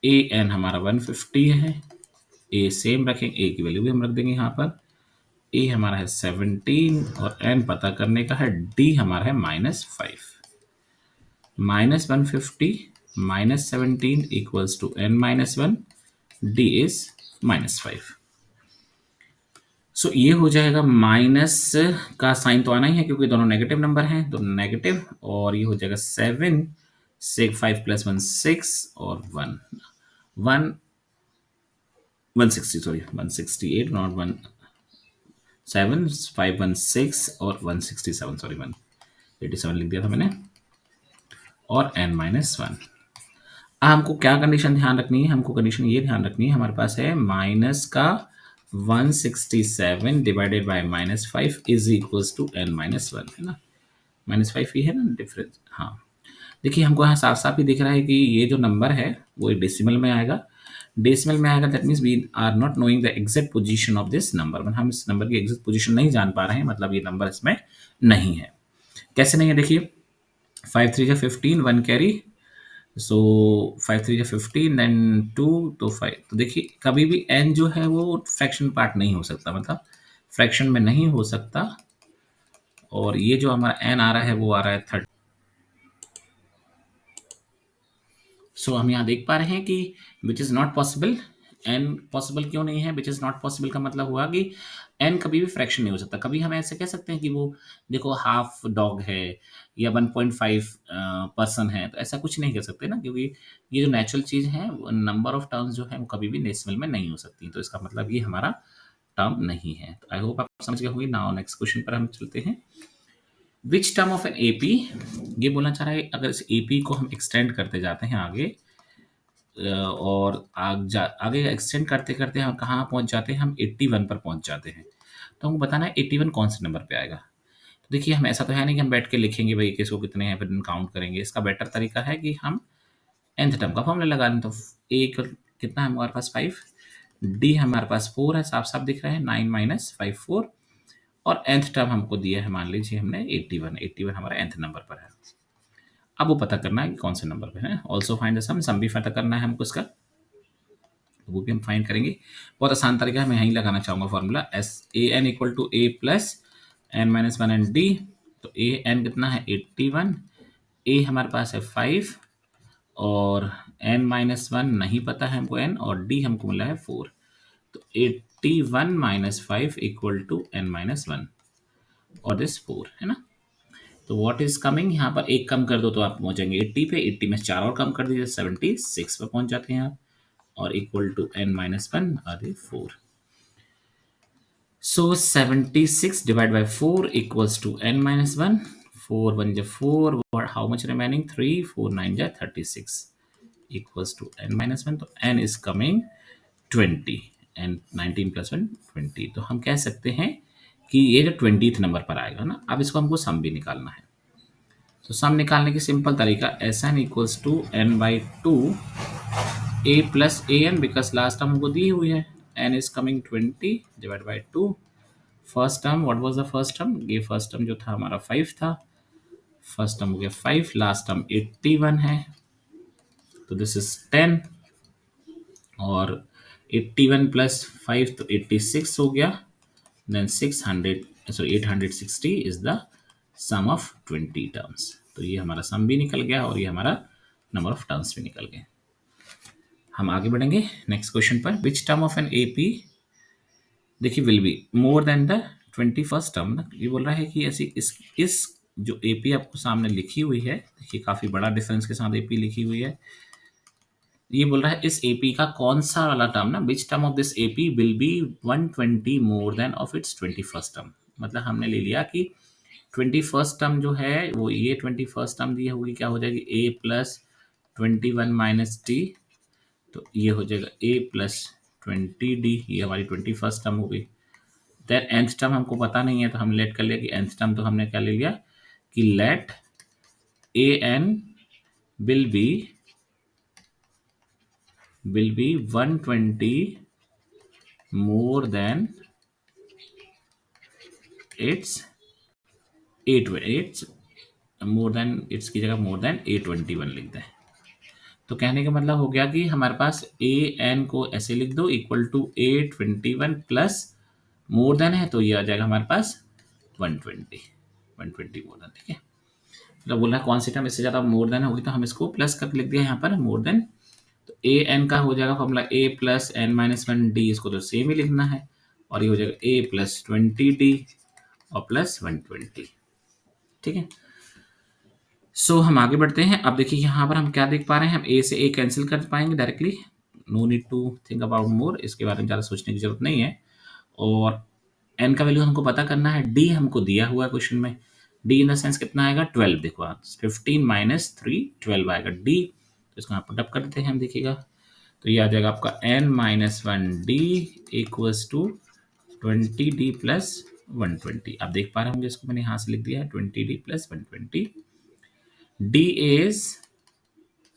AN हमारा 150 है, A सेम रखेंगे, A की वैल्यू भी हम रख देंगे यहाँ पर, A हमारा है 17 और n पता करने का है, D हमारा है -5, -150 -17 equals to n minus 1, D is -5। So ये हो जाएगा, माइनस का साइन तो आना ही है क्योंकि दोनों नेगेटिव नंबर हैं, तो नेगेटिव, और ये हो जाएगा 7 से 5 प्लस 1 6 और 1 160, सॉरी 168 नॉट 1 7 5 1 6 और 167, सॉरी 187 लिख दिया था मैंने, और n माइनस 1। हमको क्या कंडीशन ध्यान रखनी है, हमको कंडीशन ये ध्यान रखनी है, हमारे पास है माइनस का 167 divided by -5 is equals to n minus 1, है ना, -5 ही है ना डिफरेंस। हाँ देखिए हमको यहाँ साफ साफ ही दिख रहा है कि ये जो नंबर है वो डेसिमल में आएगा, डेसिमल में आएगा, that means we are not knowing the exact position of this number, मतलब हम इस नंबर की एग्जैक्ट पोजीशन नहीं जान पा रहे हैं, मतलब ये नंबर इसमें नहीं है। कैसे नहीं है, देखिए 5 3 15, 1 कैरी, सो 5 3 15 देन 2 तो 5, तो देखिए कभी भी n जो है वो फ्रैक्शन पार्ट नहीं हो सकता, मतलब फ्रैक्शन में नहीं हो सकता, और ये जो हमारा n आ रहा है वो आ रहा है 30, सो हम यहाँ देख पा रहे हैं कि which is not possible. N possible क्यों नहीं है? विच इज़ नॉट पॉसिबल का मतलब हुआ कि एन कभी भी फ्रैक्शन नहीं हो सकता। कभी हम ऐसे कह सकते हैं कि वो देखो हाफ डॉग है या 1.5 पर्सन है, तो ऐसा कुछ नहीं कह सकते ना, क्योंकि ये जो नेचुरल चीज़ है, नंबर ऑफ टर्म्स जो है वो कभी भी डेसिमल में नहीं हो सकती। तो इसका मतलब ये हमारा टर्म नहीं है। तो आई होप आप समझ गए होंगे। नाउ नेक्स्ट क्वेश्चन पर हम चलते हैं। विच टर्म ऑफ एन एपी, ये बोलना चाह रहा है अगर इस एपी को हम एक्सटेंड करते जाते हैं आगे, और आगे एक्सटेंड करते करते हम कहाँ पहुंच जाते हैं? हम 81 पर पहुंच जाते हैं। तो हमको बताना है 81 कौन से नंबर पे आएगा। तो देखिए, हम ऐसा तो है नहीं कि हम बैठ के लिखेंगे भाई किसको कितने हैं फिर काउंट करेंगे। इसका बेटर तरीका है कि हम nth टर्म का फॉर्मूला लगा लें। तो ए कितना है हमारे पास? 5। डी हमारे पास 4 है, साफ साफ दिख रहा है। 9 माइनस 5 4। और nth टर्म हमको दिया है, मान लीजिए हमने 81। 81 हमारा nth नंबर पर है। अब वो पता करना है कि कौन से नंबर पे है। ऑल्सो फाइंड द सम भी पता करना है हमको इसका, तो वो भी हम फाइंड करेंगे। बहुत आसान तरीका है, मैं यहीं लगाना चाहूँगा formula. S A N equal to A plus N minus one and D. तो ए एन कितना है? 81। ए हमारे पास है 5 और एन माइनस वन नहीं पता है हमको एन, और डी हमको मिला है 4। तो 81 minus 5 equal to N minus one, और दिस 4 है ना। तो व्हाट इज कमिंग, यहाँ पर एक कम कर दो तो आप पहुंचेंगे 80 पे। 80 में 4 और कम कर दीजिए, 76 पे पहुंच जाते हैं आप, और equal to N minus one अरे 4। So 76 divided by 4 equals to n minus 1. 4 1 ja 4. What, how much remaining? 3. 4 9 ja 36 equals to n minus 1. तो n is coming 20 and 19 plus 1 20। तो हम कह सकते हैं कि ये जो 20th नंबर पर आएगा ना। अब इसको हमको सम भी निकालना है। तो सम निकालने की सिंपल तरीका, S N equals to N by two A plus A N, because last term हमको दी हुई है। N is coming 20 divide by two. First term, what was the first term? ये फर्स्ट टर्म जो था हमारा 5 था। फर्स्ट टर्म हो गया 5, लास्ट टर्म 81 है, तो दिस इज 10। और 81 प्लस 5 तो 86 हो गया। Then 600 sorry 860 is the sum of 20 terms. तो ये हमारा सम भी निकल गया और ये हमारा नंबर ऑफ टर्म्स भी निकल गए। हम आगे बढ़ेंगे नेक्स्ट क्वेश्चन पर। Which term of an AP, देखिए, will be more than the 21st term ना। ये बोल रहा है कि ऐसी इस जो एपी आपको सामने लिखी हुई है, देखिए काफी बड़ा डिफरेंस के साथ एपी लिखी हुई है। ये बोल रहा है इस एपी का कौन सा वाला टर्म ना, विच term of this AP will be 120 more then of its 21st term. मतलब हमने ले लिया कि 21st टर्म जो है वो ये 21st टर्म दी होगी, क्या हो जाएगी? ए प्लस 21 माइनस डी। तो ये हो जाएगा ए प्लस 20 डी, ये हमारी 21st टर्म हो गई। देन nth टर्म हमको पता नहीं है, तो हम लेट कर लिया कि nth टर्म तो हमने क्या ले लिया कि let A N will be 120 more than its 8 more than its की जगह मोर देन 821 लिख दें। तो कहने का मतलब हो गया कि हमारे पास ए एन को ऐसे लिख दो, equal to 821 plus more than है, तो ये आ जाएगा हमारे पास 120 मोर देन। ठीक है, मतलब बोल रहा है कौन सी टर्म इससे ज़्यादा मोर देन होगी, तो हम इसको प्लस करके लिख दिया यहाँ पर मोर देन। तो ए एन का हो जाएगा formula a plus N minus one d, इसको तो सेम ही लिखना है, और ये हो जाएगा ए प्लस 20 डी और प्लस 120। ठीक है, सो हम आगे बढ़ते हैं। अब देखिए यहाँ पर हम क्या देख पा रहे हैं, हम ए से ए कैंसिल कर पाएंगे directly. No need to think about more, इसके बारे में ज़्यादा सोचने की जरूरत नहीं है। और एन का वैल्यू हमको पता करना है। डी हमको दिया हुआ है क्वेश्चन में। डी इन द सेंस कितना आएगा? 12। देखो आप 15 माइनस 3 12 आएगा डी। तो इसको यहाँ पुटअप कर देते हैं हम, देखिएगा। तो ये आ जाएगा आपका N minus one D equals to 20 D plus 120। आप देख पा रहे होंगे, इसको मैंने यहाँ से लिख दिया है 20 डी प्लस 120। डी इज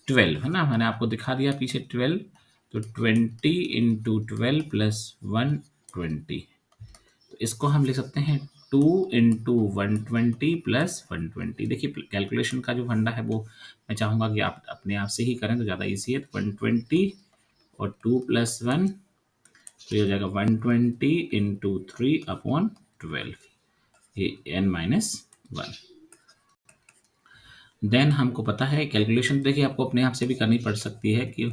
12 है ना, मैंने आपको दिखा दिया पीछे 12। तो 20 इंटू 12 प्लस 120, तो इसको हम लिख सकते हैं 2 इंटू 120 प्लस 120। देखिए कैलकुलेशन का जो फंडा है वो मैं चाहूँगा कि आप अपने आप से ही करें तो ज़्यादा इजी है। तो 120 और 2 प्लस 1, तो ये हो जाएगा 120 इंटू 3/12, ये n माइनस 1। देन हमको पता है कैलकुलेशन, देखिए आपको अपने आप से भी करनी पड़ सकती है कि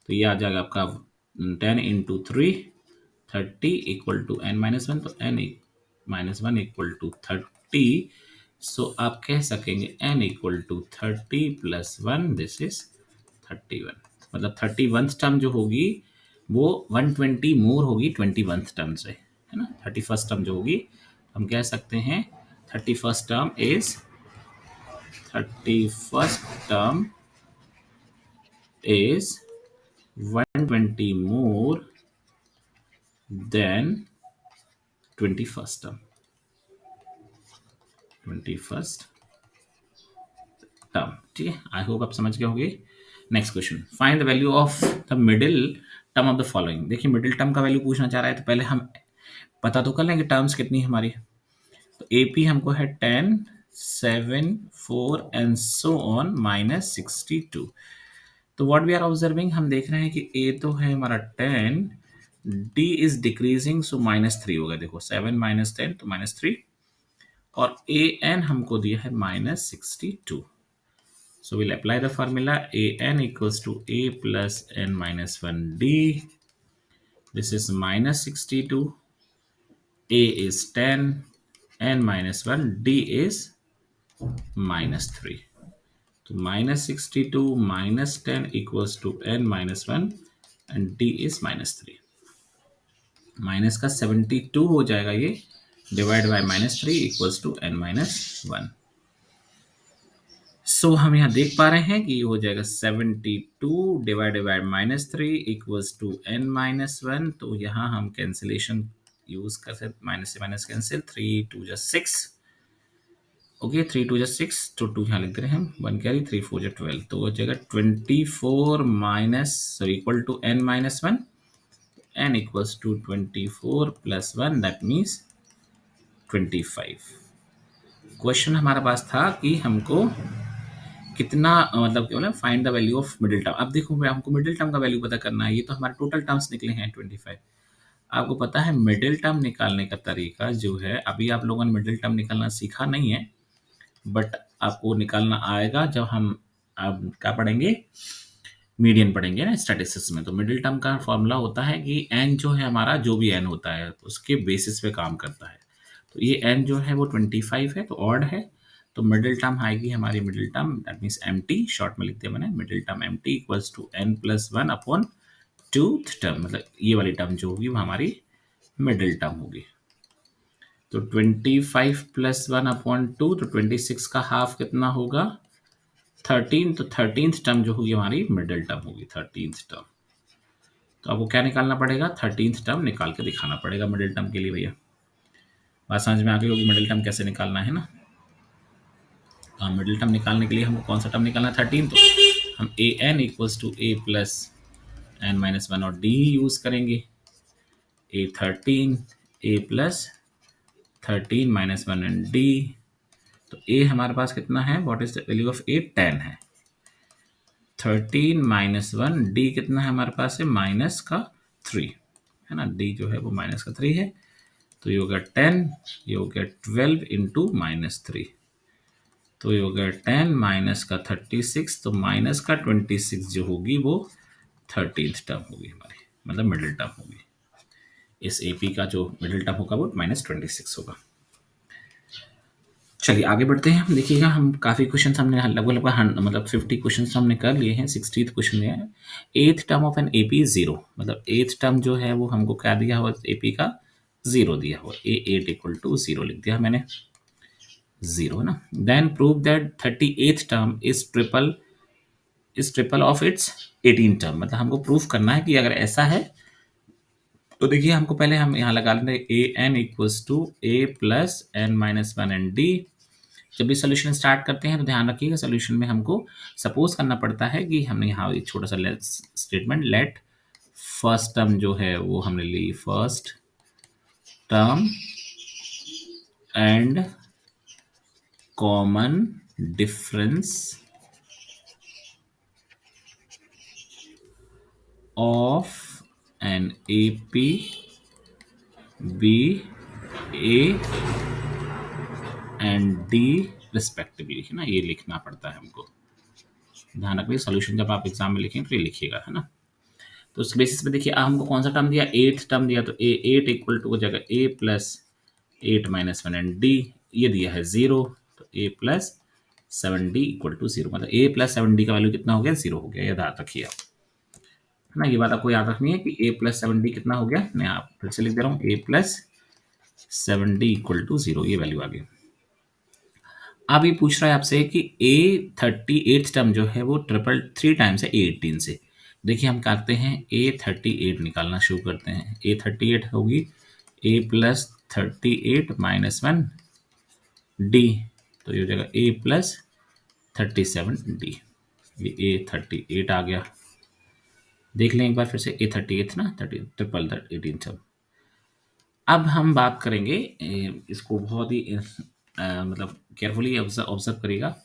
तो ये आ जाएगा आपका 10 into 3 30 equal to n minus one, तो n minus one equal to 30। So आप कह सकेंगे n equal to 30 plus one, this is 31। मतलब 31th टर्म जो होगी वो 120 मोर होगी 21th टर्म से, है ना। 31st टर्म जो होगी हम कह सकते हैं 31st term is 31st term is 120 more than 21st term, 21st term. ठीक है, आई होप आप समझ गए होंगे। Next question, find the value of the middle term of the following. देखिए मिडिल टर्म का वैल्यू पूछना चाह रहा है, तो पहले हम पता तो कर लेंगे टर्म्स कितनी है हमारी। तो एपी हमको है 10 7 4 एंड सो ऑन माइनस 62। तो व्हाट वी आर ऑब्जर्विंग, हम देख रहे हैं कि ए तो है हमारा 10, डी इज डिक्रीजिंग, सो -3 होगा। देखो 7 माइनस 10 तो -3, और ए एन हमको दिया है -62। So will apply the formula A N equals to A plus N minus one D. This is -62, A is 10, N minus one, D is -3। तो -62 -10 equals to n minus 1 and d is -3। Minus का 72 हो जाएगा ये, divide by -3 equals to n minus 1। So हम यहाँ देख पा रहे हैं कि ये हो जाएगा 72 divided by -3 equals to n minus 1। तो यहाँ हम कैंसिलेशन यूज कर सकते, माइनस से माइनस कैंसिल, 3 2 जा 6, ओके 3 2 जा 6, तो 2 यहाँ लिख दे रहे हैं हम, 1 कैरी, 3 4 जा 12, तो हो जाएगा 24 minus equal to n minus 1, n equals to 24 plus 1, that means 25। Question हमारे पास था कि हमको कितना मतलब क्या बोला, find the value of middle term. अब देखो हमको मिडिल टर्म का वैल्यू पता करना है, ये तो हमारे टोटल टर्म्स निकले हैं 25। आपको पता है मिडिल टर्म निकालने का तरीका जो है, अभी आप लोगों ने मिडिल टर्म निकालना सीखा नहीं है, बट आपको निकालना आएगा जब हम अब क्या पढ़ेंगे, मीडियन पढ़ेंगे ना स्टैटिस्टिक्स में। तो मिडिल टर्म का फॉर्मूला होता है कि एन जो है हमारा, जो भी एन होता है उसके बेसिस पे काम करता है। तो ये एन जो है वो 25 है, तो ऑड है, तो मिडिल टर्म आएगी हमारी, middle term that means M T, short में लिखते हैं मैंने, middle term M T equals to N plus one upon twoth term, मतलब ये वाली टर्म जो होगी वो हमारी मिडिल टर्म होगी। तो 25 प्लस 1 अपॉन 2, तो 26 का हाफ कितना होगा, 13। तो 13th टर्म जो होगी हमारी मिडिल टर्म होगी, 13th टर्म। तो आपको क्या निकालना पड़ेगा, 13th टर्म निकाल के दिखाना पड़ेगा मिडिल टर्म के लिए। भैया बात समझ में आ गई होगी मिडिल टर्म कैसे निकालना है ना। तो मिडिल टर्म निकालने के लिए हमको कौन सा टर्म निकालना है, 13। तो हम a N equals to A plus N minus one और डी यूज करेंगे। A 13, a plus 13 minus one and D. तो ए हमारे पास कितना है, what is the value of a, 10 है। 13 माइनस वन, डी कितना है हमारे पास है, माइनस का 3 है ना, डी जो है वो माइनस का 3 है। तो ये हो गया 10, ये हो गया 12 इंटू -3, तो ये हो गया 10 माइनस का 36, तो माइनस का 26 जो होगी वो 13th टर्म होगी हमारी, मतलब मिडिल टर्म होगी। इस एपी का जो मिडिल टर्म होगा वो -26 होगा। चलिए आगे बढ़ते हैं। हम देखिएगा, हम काफ़ी क्वेश्चन हमने लगभग मतलब 50 क्वेश्चन हमने कर लिए हैं, 60th क्वेश्चन है। 8th term of an AP 0, मतलब 8th टर्म जो है वो हमको क्या दिया हुआ, एपी का 0 दिया हुआ, ए 8 इक्वल टू 0 लिख दिया मैंने, 0 ना। Then prove that 38th term is triple of its 18 term, मतलब हमको प्रूफ करना है कि अगर ऐसा है तो देखिए हमको पहले हम यहाँ लगा लेंगे a N equals to A plus N minus one N d. जब भी सोल्यूशन स्टार्ट करते हैं तो ध्यान रखिएगा सोल्यूशन में हमको सपोज करना पड़ता है कि हमने यहाँ एक छोटा सा स्टेटमेंट, लेट फर्स्ट टर्म जो है वो हमने ली, first term and common difference of an A P be a and D respectively, है ना, ये लिखना पड़ता है हमको। ध्यान रखिए सोल्यूशन जब आप एग्जाम में लिखेंगे तो ये लिखिएगा, है ना। तो उस बेसिस पे देखिए हमको कौन सा टर्म दिया, एट टर्म दिया, तो ए एट इक्वल टू हो जाएगा a plus eight minus one and d, ये दिया है 0, तो ए प्लस 7d इक्वल टू 0, मतलब ए प्लस 7d का वैल्यू कितना हो गया, 0 हो गया, ये याद रखिए आप, है ना। ये बात आपको याद रखनी है कि ए प्लस 7d कितना हो गया, मैं आप फिर से लिख दे रहा हूँ, ए प्लस 7d इक्वल टू 0, ये वैल्यू आ गई। अब ये पूछ रहा है आपसे कि A38 टर्म जो है वो ट्रिपल थ्री टाइम्स है A18 से। देखिए हम करते हैं A38 निकालना शुरू करते हैं। A38 होगी A plus 38 minus one D, तो ये हो जाएगा A प्लस 37D। ये A38 आ गया। देख लें एक बार फिर से, A38 ना, 30 ट्रिपल 18 टर्म। अब हम बात करेंगे इसको बहुत ही मतलब केयरफुली ऑब्जर्व करिएगा।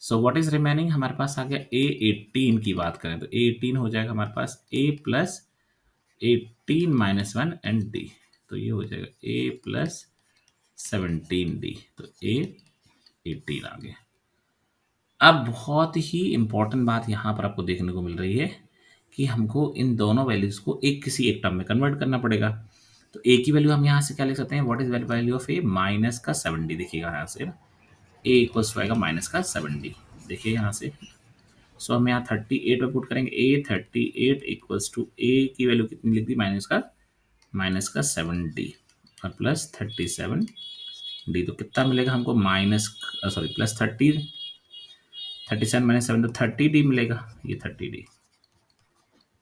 सो व्हाट इज रिमेनिंग, हमारे पास आ गया A18 की बात करें तो A18 हो जाएगा हमारे पास A plus 18 minus one and D, तो ये हो जाएगा A प्लस 17D, तो A18 आ गया। अब बहुत ही इंपॉर्टेंट बात यहाँ पर आपको देखने को मिल रही है कि हमको इन दोनों वैल्यूज को एक किसी एक टर्म में कन्वर्ट करना पड़ेगा। तो ए की वैल्यू हम यहाँ से क्या लिख सकते हैं, what is value of A, minus का 7d, देखिएगा यहाँ से ए इक्वल्स टू आएगा माइनस का 7d, देखिए यहाँ से। सो हम यहाँ 38 पे पुट करेंगे, ए 38 इक्वल्स टू ए की वैल्यू कितनी लिख दी, माइनस का 7d और प्लस 37d, तो कितना मिलेगा हमको, माइनस सॉरी प्लस 37 माइनस 7 तो 30d मिलेगा, ये 30d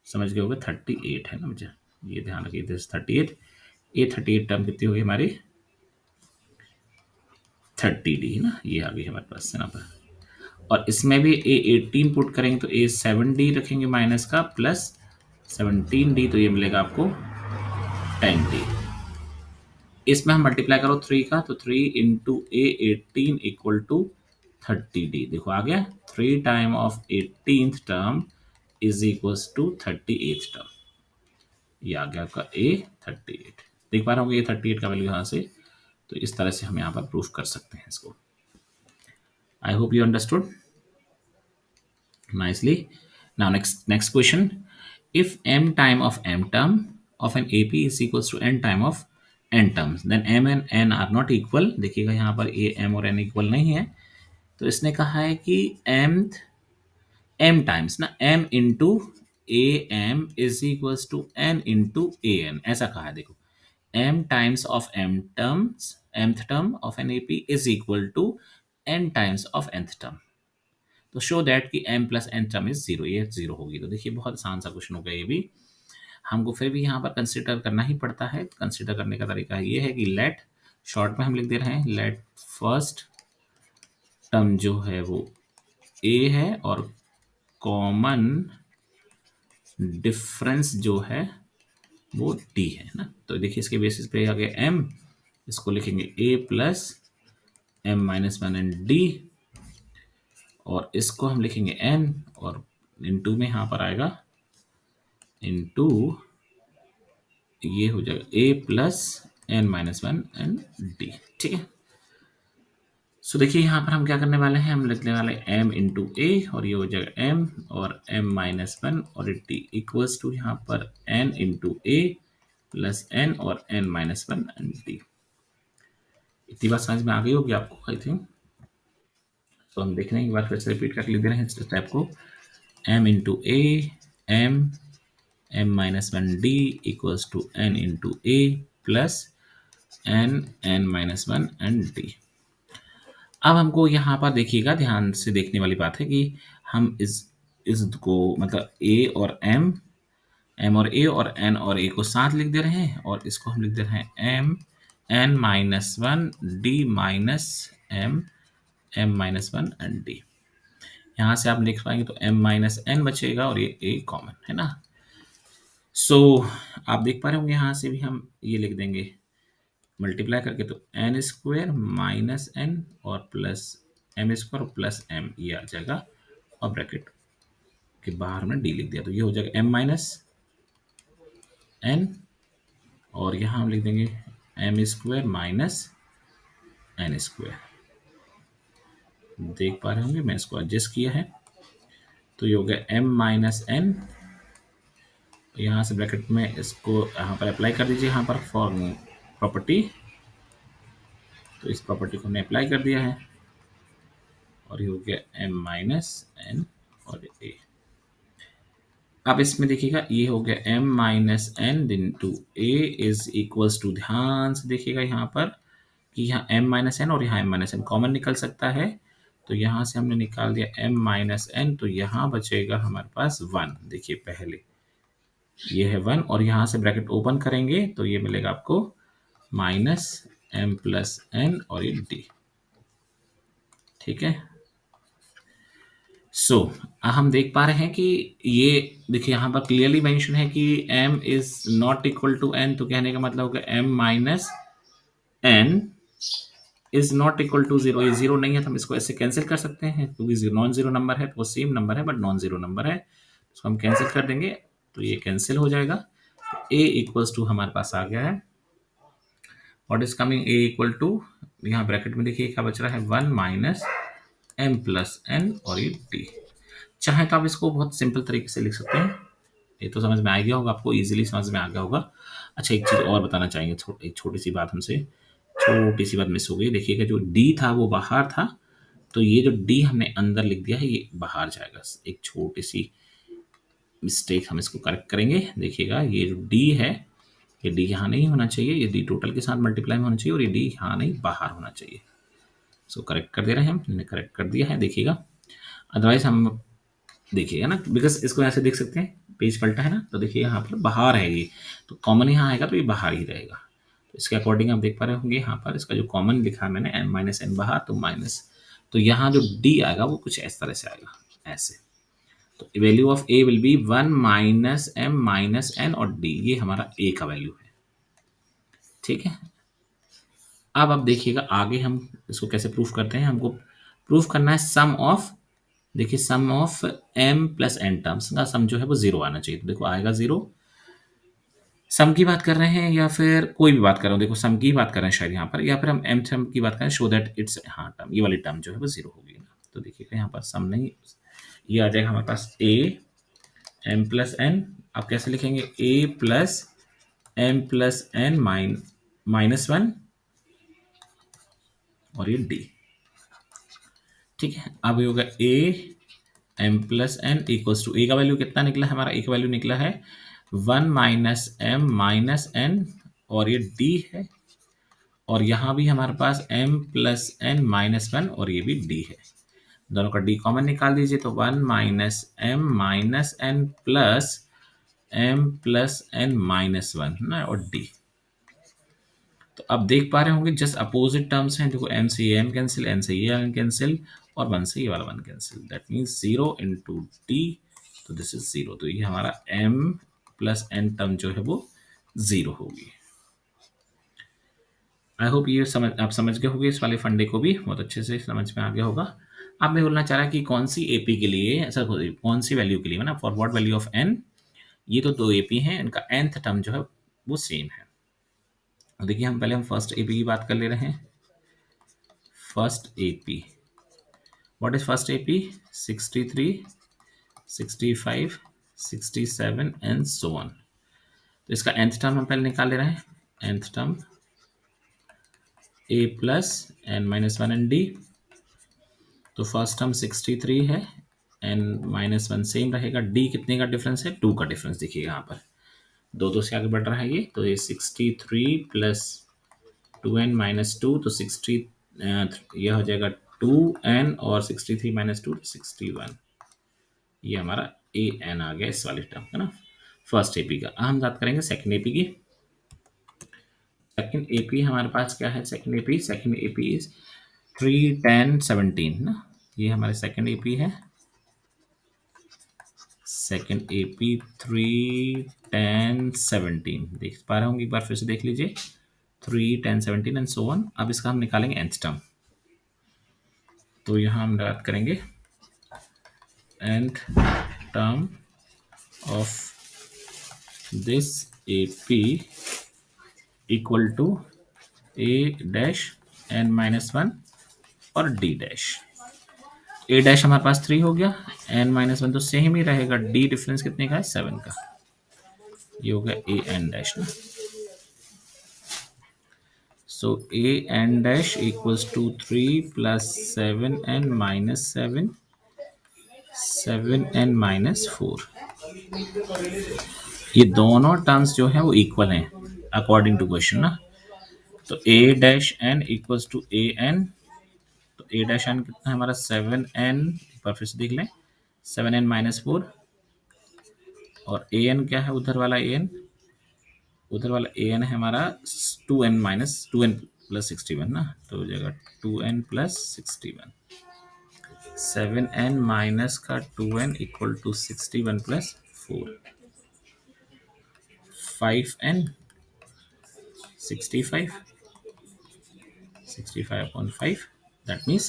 समझ गए होगे, 38 है ना मुझे, ये ध्यान रखिए, दिस 38, ये 38 टर्म कितनी होगी हमारी, 30d ना, ये आ गई हमारे पास यहाँ पर। और इसमें भी A18 पुट करेंगे तो A7d रखेंगे माइनस का, प्लस 17d, तो ये मिलेगा आपको 10d। इसमें हम मल्टीप्लाई करो 3 का, तो 3 into A18 equal to 30d, देखो आ गया, 3 time of 18th term is equals to 38th term, ये आ गया आपका A38। देख पा रहे होंगे A38 का वैल्यू यहाँ से, तो इस तरह से हम यहाँ पर प्रूफ कर सकते हैं इसको। आई hope you understood nicely. Now next question. If m time of m term of an AP is equals to n time of n terms, then m and n are not equal। देखिएगा यहाँ पर a m और n equal नहीं है, तो इसने कहा है कि m टाइम्स ना m into A M is equals to n into A N, ऐसा कहा है। देखो m times of m terms mth term of an AP is equal to n times of nth term, तो show that कि m plus n term is 0, ये 0 होगी। तो देखिए बहुत आसान सा क्वेश्चन होगा ये भी, हमको फिर भी यहाँ पर कंसिडर करना ही पड़ता है। कंसिडर करने का तरीका ये है कि लेट, शॉर्ट में हम लिख दे रहे हैं, लेट फर्स्ट टर्म जो है वो a है और कॉमन डिफरेंस जो है वो d है ना। तो देखिए इसके बेसिस पे आ गया m, इसको लिखेंगे a plus m minus one and d, और इसको हम लिखेंगे n, और इनटू में यहाँ पर आएगा इनटू, ये हो जाएगा a plus n minus one and d, ठीक है। सो देखिए यहाँ पर हम क्या करने वाले हैं, हम लिखने वाले m इंटू ए, और ये हो जाएगा m और m माइनस वन और d इक्वल्स टू यहाँ पर n into A plus n और n minus one and d। इतनी बात समझ में आ गई होगी आपको आई थिंक। तो हम देख रहे हैं, एक बार फिर से रिपीट करके लिख दे रहे हैं इस स्टेप को, m into A m minus one d equals to n into A plus n minus one and d। अब हमको यहाँ पर देखिएगा, ध्यान से देखने वाली बात है कि हम इस को मतलब a और m और a और n और a को साथ लिख दे रहे हैं, और इसको हम लिख दे रहे हैं m n minus one d minus m minus one and d। यहाँ से आप लिख पाएंगे तो m माइनस n बचेगा और ये a कॉमन है ना। सो आप देख पा रहे होंगे यहाँ से भी हम ये लिख देंगे मल्टीप्लाई करके, तो n स्क्वायर माइनस n और plus m square plus m, ये आ जाएगा, और ब्रैकेट के बाहर में d लिख दिया, तो ये हो जाएगा m माइनस n, और यहाँ हम लिख देंगे m square minus n square, देख पा रहे होंगे, मैं इसको एडजस्ट किया है। तो ये हो गया m माइनस एन, यहाँ से ब्रैकेट में इसको यहाँ पर अप्लाई कर दीजिए, यहाँ पर फॉर प्रॉपर्टी। तो इस प्रॉपर्टी को हमने अप्लाई कर दिया है और ये हो गया m माइनस एन और a। अब इसमें देखिएगा ये हो गया m minus N into A is equals to, ध्यान से देखिएगा यहाँ पर कि यहाँ m माइनस एन और यहाँ m माइनस एन कॉमन निकल सकता है। तो यहाँ से हमने निकाल दिया m माइनस एन, तो यहाँ बचेगा हमारे पास 1। देखिए पहले ये है 1 और यहाँ से ब्रैकेट ओपन करेंगे तो ये मिलेगा आपको माइनस m प्लस एन और ये d। ठीक है। सो हम देख पा रहे हैं कि ये देखिए यहाँ पर क्लियरली मेंशन है कि m is not equal to n, तो कहने का मतलब होगा m minus n is not equal to 0। ये 0 नहीं है तो हम इसको ऐसे कैंसिल कर सकते हैं, क्योंकि नॉन जीरो नंबर है, तो सेम नंबर है बट नॉन जीरो नंबर है, इसको हम कैंसिल कर देंगे तो ये कैंसिल हो जाएगा। तो a इक्वल्स टू हमारे पास आ गया है, what is coming a equal to, यहाँ ब्रैकेट में देखिए क्या बच रहा है 1 माइनस m प्लस n और ये d। चाहे तो आप इसको बहुत सिंपल तरीके से लिख सकते हैं, ये तो समझ में आ गया होगा आपको, इजीली समझ में आ गया होगा। अच्छा एक चीज़ और बताना चाहेंगे, एक छोटी सी बात हमसे, छोटी सी बात मिस हो गई। देखिएगा जो d था वो बाहर था, तो ये जो d हमने अंदर लिख दिया है ये बाहर जाएगा। एक छोटी सी मिस्टेक हम इसको करेक्ट करेंगे। देखिएगा ये जो d है ये d यहाँ नहीं होना चाहिए, ये d टोटल के साथ मल्टीप्लाई में होना चाहिए और ये d यहाँ नहीं बाहर होना चाहिए। इसको करेक्ट कर दे रहे हैं हम, हमने करेक्ट कर दिया है। देखिएगा अदरवाइज हम देखिएगा ना, बिकॉज इसको ऐसे देख सकते हैं, पेज पलटा है ना, तो देखिए यहाँ पर बाहर है ये, तो कॉमन यहाँ आएगा तो ये बाहर ही रहेगा। तो इसके अकॉर्डिंग आप देख पा रहे होंगे यहाँ पर इसका जो कॉमन लिखा है मैंने m माइनस एन बाहर, तो माइनस, तो यहाँ जो d आएगा वो कुछ इस तरह से आएगा ऐसे। तो value of a will be 1 minus m minus n और d, ये हमारा a का वैल्यू है। ठीक है। अब देखिएगा आगे हम इसको कैसे प्रूफ करते हैं। हमको प्रूफ करना है सम ऑफ, देखिए sum of m plus n terms का सम जो है वो 0 आना चाहिए। तो देखो आएगा 0, सम की बात कर रहे हैं या फिर कोई भी बात कर रहे हो, देखो सम की बात कर रहे हैं शायद यहाँ पर, या फिर हम m टर्म की बात करें, शो दैट इट्स, हाँ टर्म ये वाली टर्म जो है वो 0 होगी ना। तो देखिएगा यहाँ पर सम नहीं, ये आ जाएगा हमारे पास a m प्लस n। आप कैसे लिखेंगे, a plus m plus n minus 1 और ये d। ठीक है। अब ये होगा a m plus n equals to, a का वैल्यू कितना निकला है हमारा, ए का वैल्यू निकला है 1 माइनस m माइनस n और ये d है, और यहाँ भी हमारे पास m प्लस एन माइनस 1 और ये भी d है। दोनों का d कॉमन निकाल दीजिए, तो 1 minus m minus N plus m plus N minus 1 ना और d। तो अब देख पा रहे होंगे जस्ट अपोजिट टर्म्स हैं, देखो m से ये m कैंसिल, n से ये n कैंसिल और 1 से ये वाला 1 cancel, that means 0 into d, तो दिस इज 0। तो ये हमारा m प्लस n टर्म जो है वो 0 होगी। आई होप ये आप समझ गए होंगे, इस वाले फंडे को भी बहुत अच्छे से समझ में आ गया होगा। अब मैं बोलना चाह रहा कि कौन सी एपी के लिए, ऐसा कौन सी वैल्यू के लिए ना, for what value of n, ये तो दो एपी हैं, इनका nth टर्म जो है वो सेम है। देखिए हम पहले फर्स्ट एपी की बात कर ले रहे हैं। First AP, what is first AP, 63, 65, 67 and so on. तो इसका nth टर्म हम पहले निकाल ले रहे हैं। nth term a plus n minus 1 and d। तो फर्स्ट टर्म 63 है, n माइनस 1 सेम रहेगा, d कितने का डिफरेंस है, 2 का डिफरेंस। देखिए यहाँ पर दो से आगे बढ़ रहा है ये, तो ये 63 प्लस 2n माइनस 2, तो 60 यह हो जाएगा 2n और 63 माइनस 2 61, ये हमारा ए एन आ गया इस वाले टर्म का ना, फर्स्ट एपी का। हम बात करेंगे सेकंड एपी की। सेकंड एपी हमारे पास क्या है, सेकंड एपी इज 3 10 17 ना, ये हमारे सेकंड एपी है। सेकंड एपी 3 10 17 देख पा रहे होंगे, एक बार फिर से देख लीजिए, 3 10 17 एंड सो ऑन। अब इसका हम निकालेंगे nth टर्म, तो यहाँ हम बात करेंगे nth term of this AP equal to A dash n minus 1 और D डैश। ए डैश हमारे पास 3 हो गया, एन माइनस 1 तो सेम ही रहेगा, डी डिफरेंस कितने का है 7 का, ये हो गया ए एन डैश ना। So a n dash equals to 3 plus 7n minus 7n minus 4। ये दोनों टर्म्स जो है वो इक्वल हैं अकॉर्डिंग टू क्वेश्चन ना। तो a dash n equals to a n, तो ए डैश एन कितना है हमारा 7n, एक बार फिर से देख लें, 7n-4, और ए एन क्या है उधर वाला ए एन, उधर वाला ए एन है हमारा 2n प्लस 61 ना, तो हो जाएगा 2n प्लस 61, 7n माइनस का 2n equal to 61 plus 4, 5n 65, 65 upon 5, that means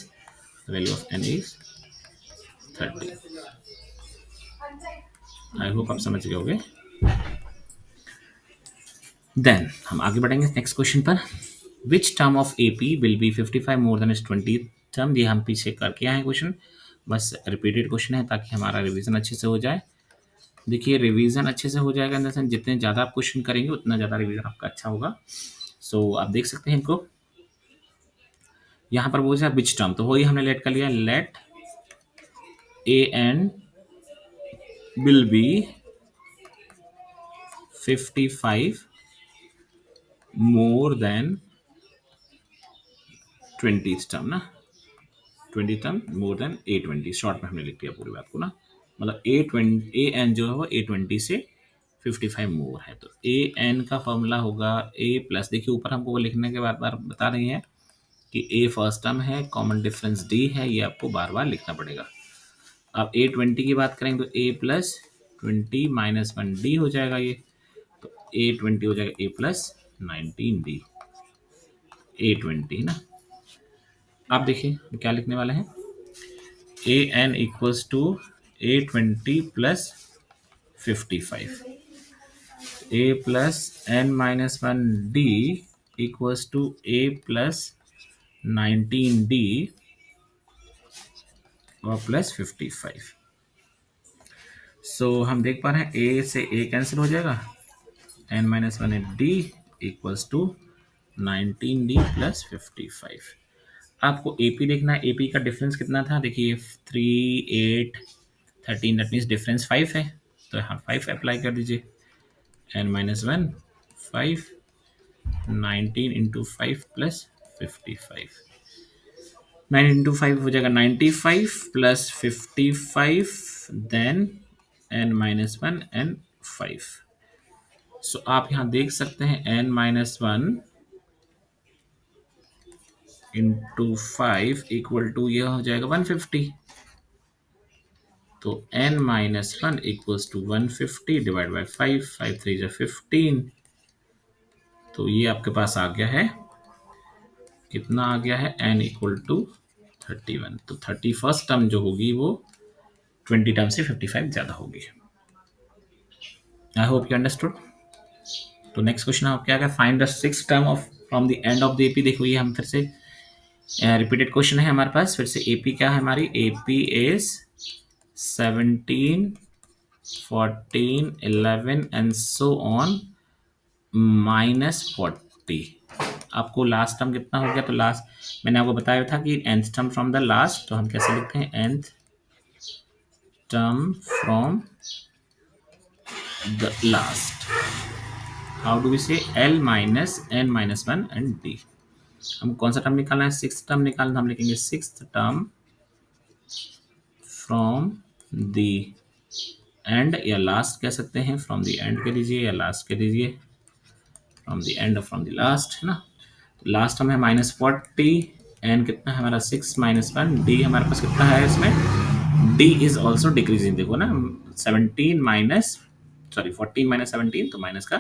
the value of n is 30। I hope आप समझ गए होंगे। देन हम आगे बढ़ेंगे नेक्स्ट क्वेश्चन पर। Which term of AP will be 55 more then is 20 term. ये हम पीछे करके आए हैं क्वेश्चन, बस रिपीटेड क्वेश्चन है ताकि हमारा रिवीजन अच्छे से हो जाए। देखिए रिवीजन अच्छे से हो जाएगा इन द सेंस जितने ज़्यादा आप क्वेश्चन करेंगे उतना ज़्यादा रिवीजन आपका अच्छा होगा। सो आप देख सकते हैं इनको, यहाँ पर बोल जाए विच टर्म, तो वही हमने लेट कर लिया, let A N will be 55 more than 20 term ना, 20 term more than A20, short में हमने लिख दिया पूरी बात को ना, मतलब ए एन जो है वो A20 से 55 मोर है। तो ए एन का फॉर्मूला होगा ए प्लस, देखिए ऊपर हमको वो लिखने के बार बार बता रही है कि ए फर्स्ट टर्म है, कॉमन डिफरेंस डी है, ये आपको बार बार लिखना पड़ेगा। अब A20 की बात करें तो ए प्लस 20 माइनस 1 डी हो जाएगा ये, तो A20 हो जाएगा ए प्लस 19 डी, A20 ना। आप देखिए क्या लिखने वाले हैं, a N equals to A20 plus 55, a plus N minus 1 D equals to A plus 19 d और प्लस 55। सो हम देख पा रहे हैं ए से ए कैंसिल हो जाएगा, N minus 1 D equals to 19 D plus 55। आपको एपी देखना है, एपी का डिफरेंस कितना था, देखिए 3 8 13, दैट मीन्स डिफरेंस 5 है, तो यहाँ 5 अप्लाई कर दीजिए, N minus 1 5, 19 into 5 plus 55, 9 into 5 हो जाएगा 95 plus 55, then N minus 1 N 5। So आप यहाँ देख सकते हैं N minus 1 into 5 equal to यह हो जाएगा 150, तो n minus 1 equals to 150 divide by 5, 5 3 जा 15, तो ये आपके पास आ गया है, कितना आ गया है, n इक्वल टू 31। तो 31st टर्म जो होगी वो 20 टर्म से 55 ज़्यादा होगी। आई होप यू अंडरस्टूड। तो नेक्स्ट क्वेश्चन आप क्या, find the 6th term of from the end of the AP. देखो ये हम फिर से रिपीटेड क्वेश्चन है हमारे पास, फिर से एपी क्या है हमारी, AP is 17 14 11 and so on -40। आपको लास्ट टर्म कितना हो गया, तो लास्ट मैंने आपको बताया था कि nth term from the last, तो हम कैसे लिखते हैं, nth term from the last, how do we say, l minus n minus 1 and d। हम कौन सा टर्म निकालना है, 6th टर्म निकालना, हम लिखेंगे 6th term from the and, या लास्ट कह सकते हैं, फ्रॉम द एंड कह दीजिए या लास्ट कह दीजिए, फ्रॉम द एंड और फ्रॉम द लास्ट है ना। तो लास्ट टर्म है -40, एन कितना है हमारा 6 माइनस 1, डी हमारे पास कितना है इसमें, डी इज ऑल्सो डिक्रीजिंग, देखो ना 17 माइनस 14 माइनस 17, तो माइनस का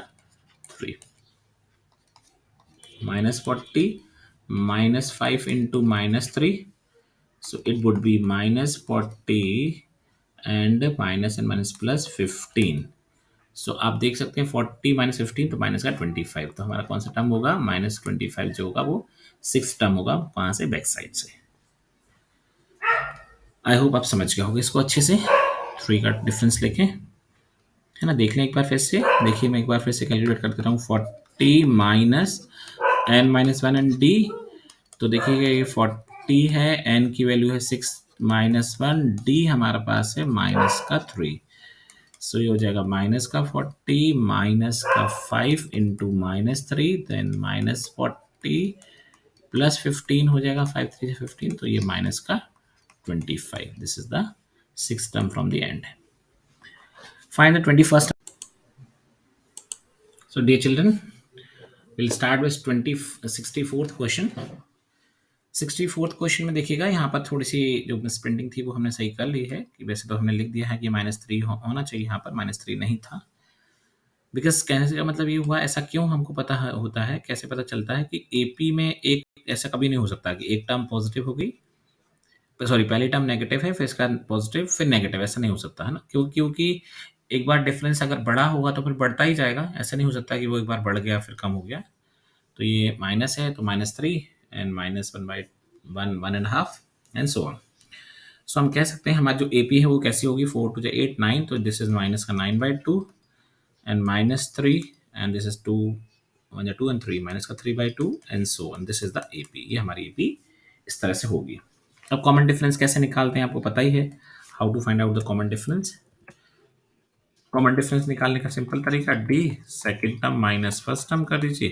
3, -40 -5 into -3, so it would be -40 and minus and minus plus 15। सो आप देख सकते हैं 40 माइनस 15 तो माइनस का 25, तो हमारा कौन सा टर्म होगा, -25 जो होगा वो 6th टर्म होगा, वहां से बैक साइड से। आई होप आप समझ गए होंगे इसको अच्छे से, 3 का डिफरेंस लेके, है ना। देख लें एक बार फिर से, देखिए मैं एक बार फिर से कैलकुलेट कर देता हूँ। 40 minus N minus one and D, तो देखिएगा ये 40 है, एन की वैल्यू है 6 माइनस वन, डी हमारे पास है माइनस का 3। सो ये हो जाएगा माइनस का 40 माइनस का 5 into minus 3, then minus 40 plus 15 हो जाएगा, 5 3 से 15, तो ये माइनस का 25। This is the six term from the and. Find the 21st। So dear children, we'll start with 64th question. 64th question में देखिएगा, यहाँ पर थोड़ी सी जो मिसप्रिंटिंग थी वो हमने सही कर ली है, कि वैसे तो हमने लिख दिया है कि -3 होना चाहिए, यहाँ पर -3 नहीं था। बिकॉज कहने से का मतलब ये हुआ, ऐसा क्यों हमको पता होता है, कैसे पता चलता है कि एपी में एक ऐसा कभी नहीं हो सकता कि एक टर्म पॉजिटिव हो गई, सॉरी पहली टर्म नेगेटिव है फिर इसका पॉजिटिव फिर नेगेटिव, ऐसा नहीं हो सकता है ना। क्योंकि एक बार डिफरेंस अगर बड़ा होगा तो फिर बढ़ता ही जाएगा, ऐसा नहीं हो सकता कि वो एक बार बढ़ गया फिर कम हो गया। तो ये माइनस है तो -3 एंड -1/1.5 एंड सो ऑन। सो हम कह सकते हैं हमारी जो एपी है वो कैसी होगी, 4 टू 8 9, तो दिस इज माइनस का 9/2 and -3 and this is 2 1 2 and 3 minus का 3/2 and so on. This is the AP, ये हमारी एपी इस तरह से होगी। अब कॉमन डिफरेंस कैसे निकालते हैं आपको पता ही है, how to find out the common difference. Common difference निकालने का सिंपल तरीका, D second term minus first term कर दीजिए,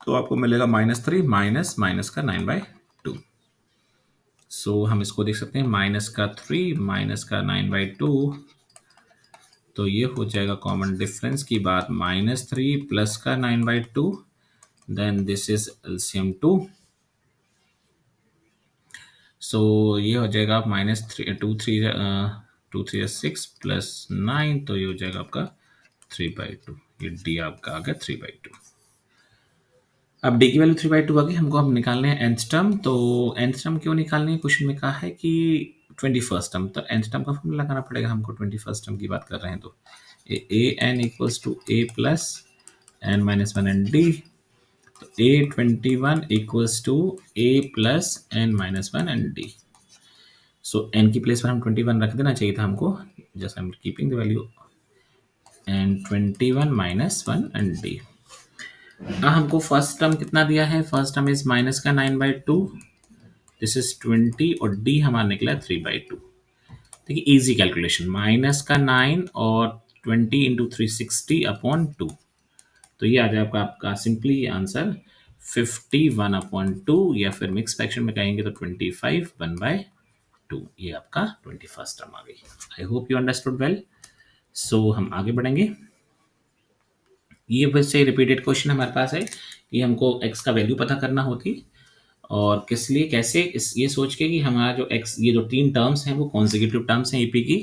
तो आपको मिलेगा -3 माइनस माइनस का 9/2। सो हम इसको देख सकते हैं, माइनस का 3 माइनस का 9/2, तो ये हो जाएगा कॉमन डिफरेंस की बात, -3 प्लस का 9/2, देन दिस इज एलसीएम 2। सो ये हो जाएगा -3 2 3 6 प्लस 9, तो ये हो जाएगा आपका 3/2। ये डी आपका आ गया 3/2। अब डी की वैल्यू 3/2 आ गई, हमको अब निकालने हैं nth टर्म। तो nth टर्म क्यों निकालनी है, क्वेश्चन में कहा है कि 21st टर्म, तो nth टर्म का फॉर्मूला लगाना पड़ेगा हमको। 21st टर्म की बात कर रहे हैं तो A N equals to A plus N minus one N d, तो A21 equals to A plus N minus one N d. So n की प्लेस पर हम 21 रख देना चाहिए था हमको, just I am keeping the value and 21 minus one N d. हमको फर्स्ट टर्म कितना दिया है, फर्स्ट टर्म इज माइनस का 9/2, दिस इज 20, और डी हमारा निकला 3/2। देखिए इजी कैलकुलेशन, माइनस का 9 और 20 इंटू 360/2, तो ये आ जाए आपका सिंपली आंसर 51/2, या फिर मिक्स फ्रैक्शन में कहेंगे तो 25 1/2। ये आपका 21st टर्म आ गई। I hope you understood well. So हम आगे बढ़ेंगे। ये फिर से रिपीटेड क्वेश्चन हमारे पास है कि हमको x का वैल्यू पता करना होती, और किस लिए कैसे, इस ये सोच के कि हमारा जो x, ये जो तीन टर्म्स हैं वो कॉन्जिक्यूटिव टर्म्स हैं एपी की,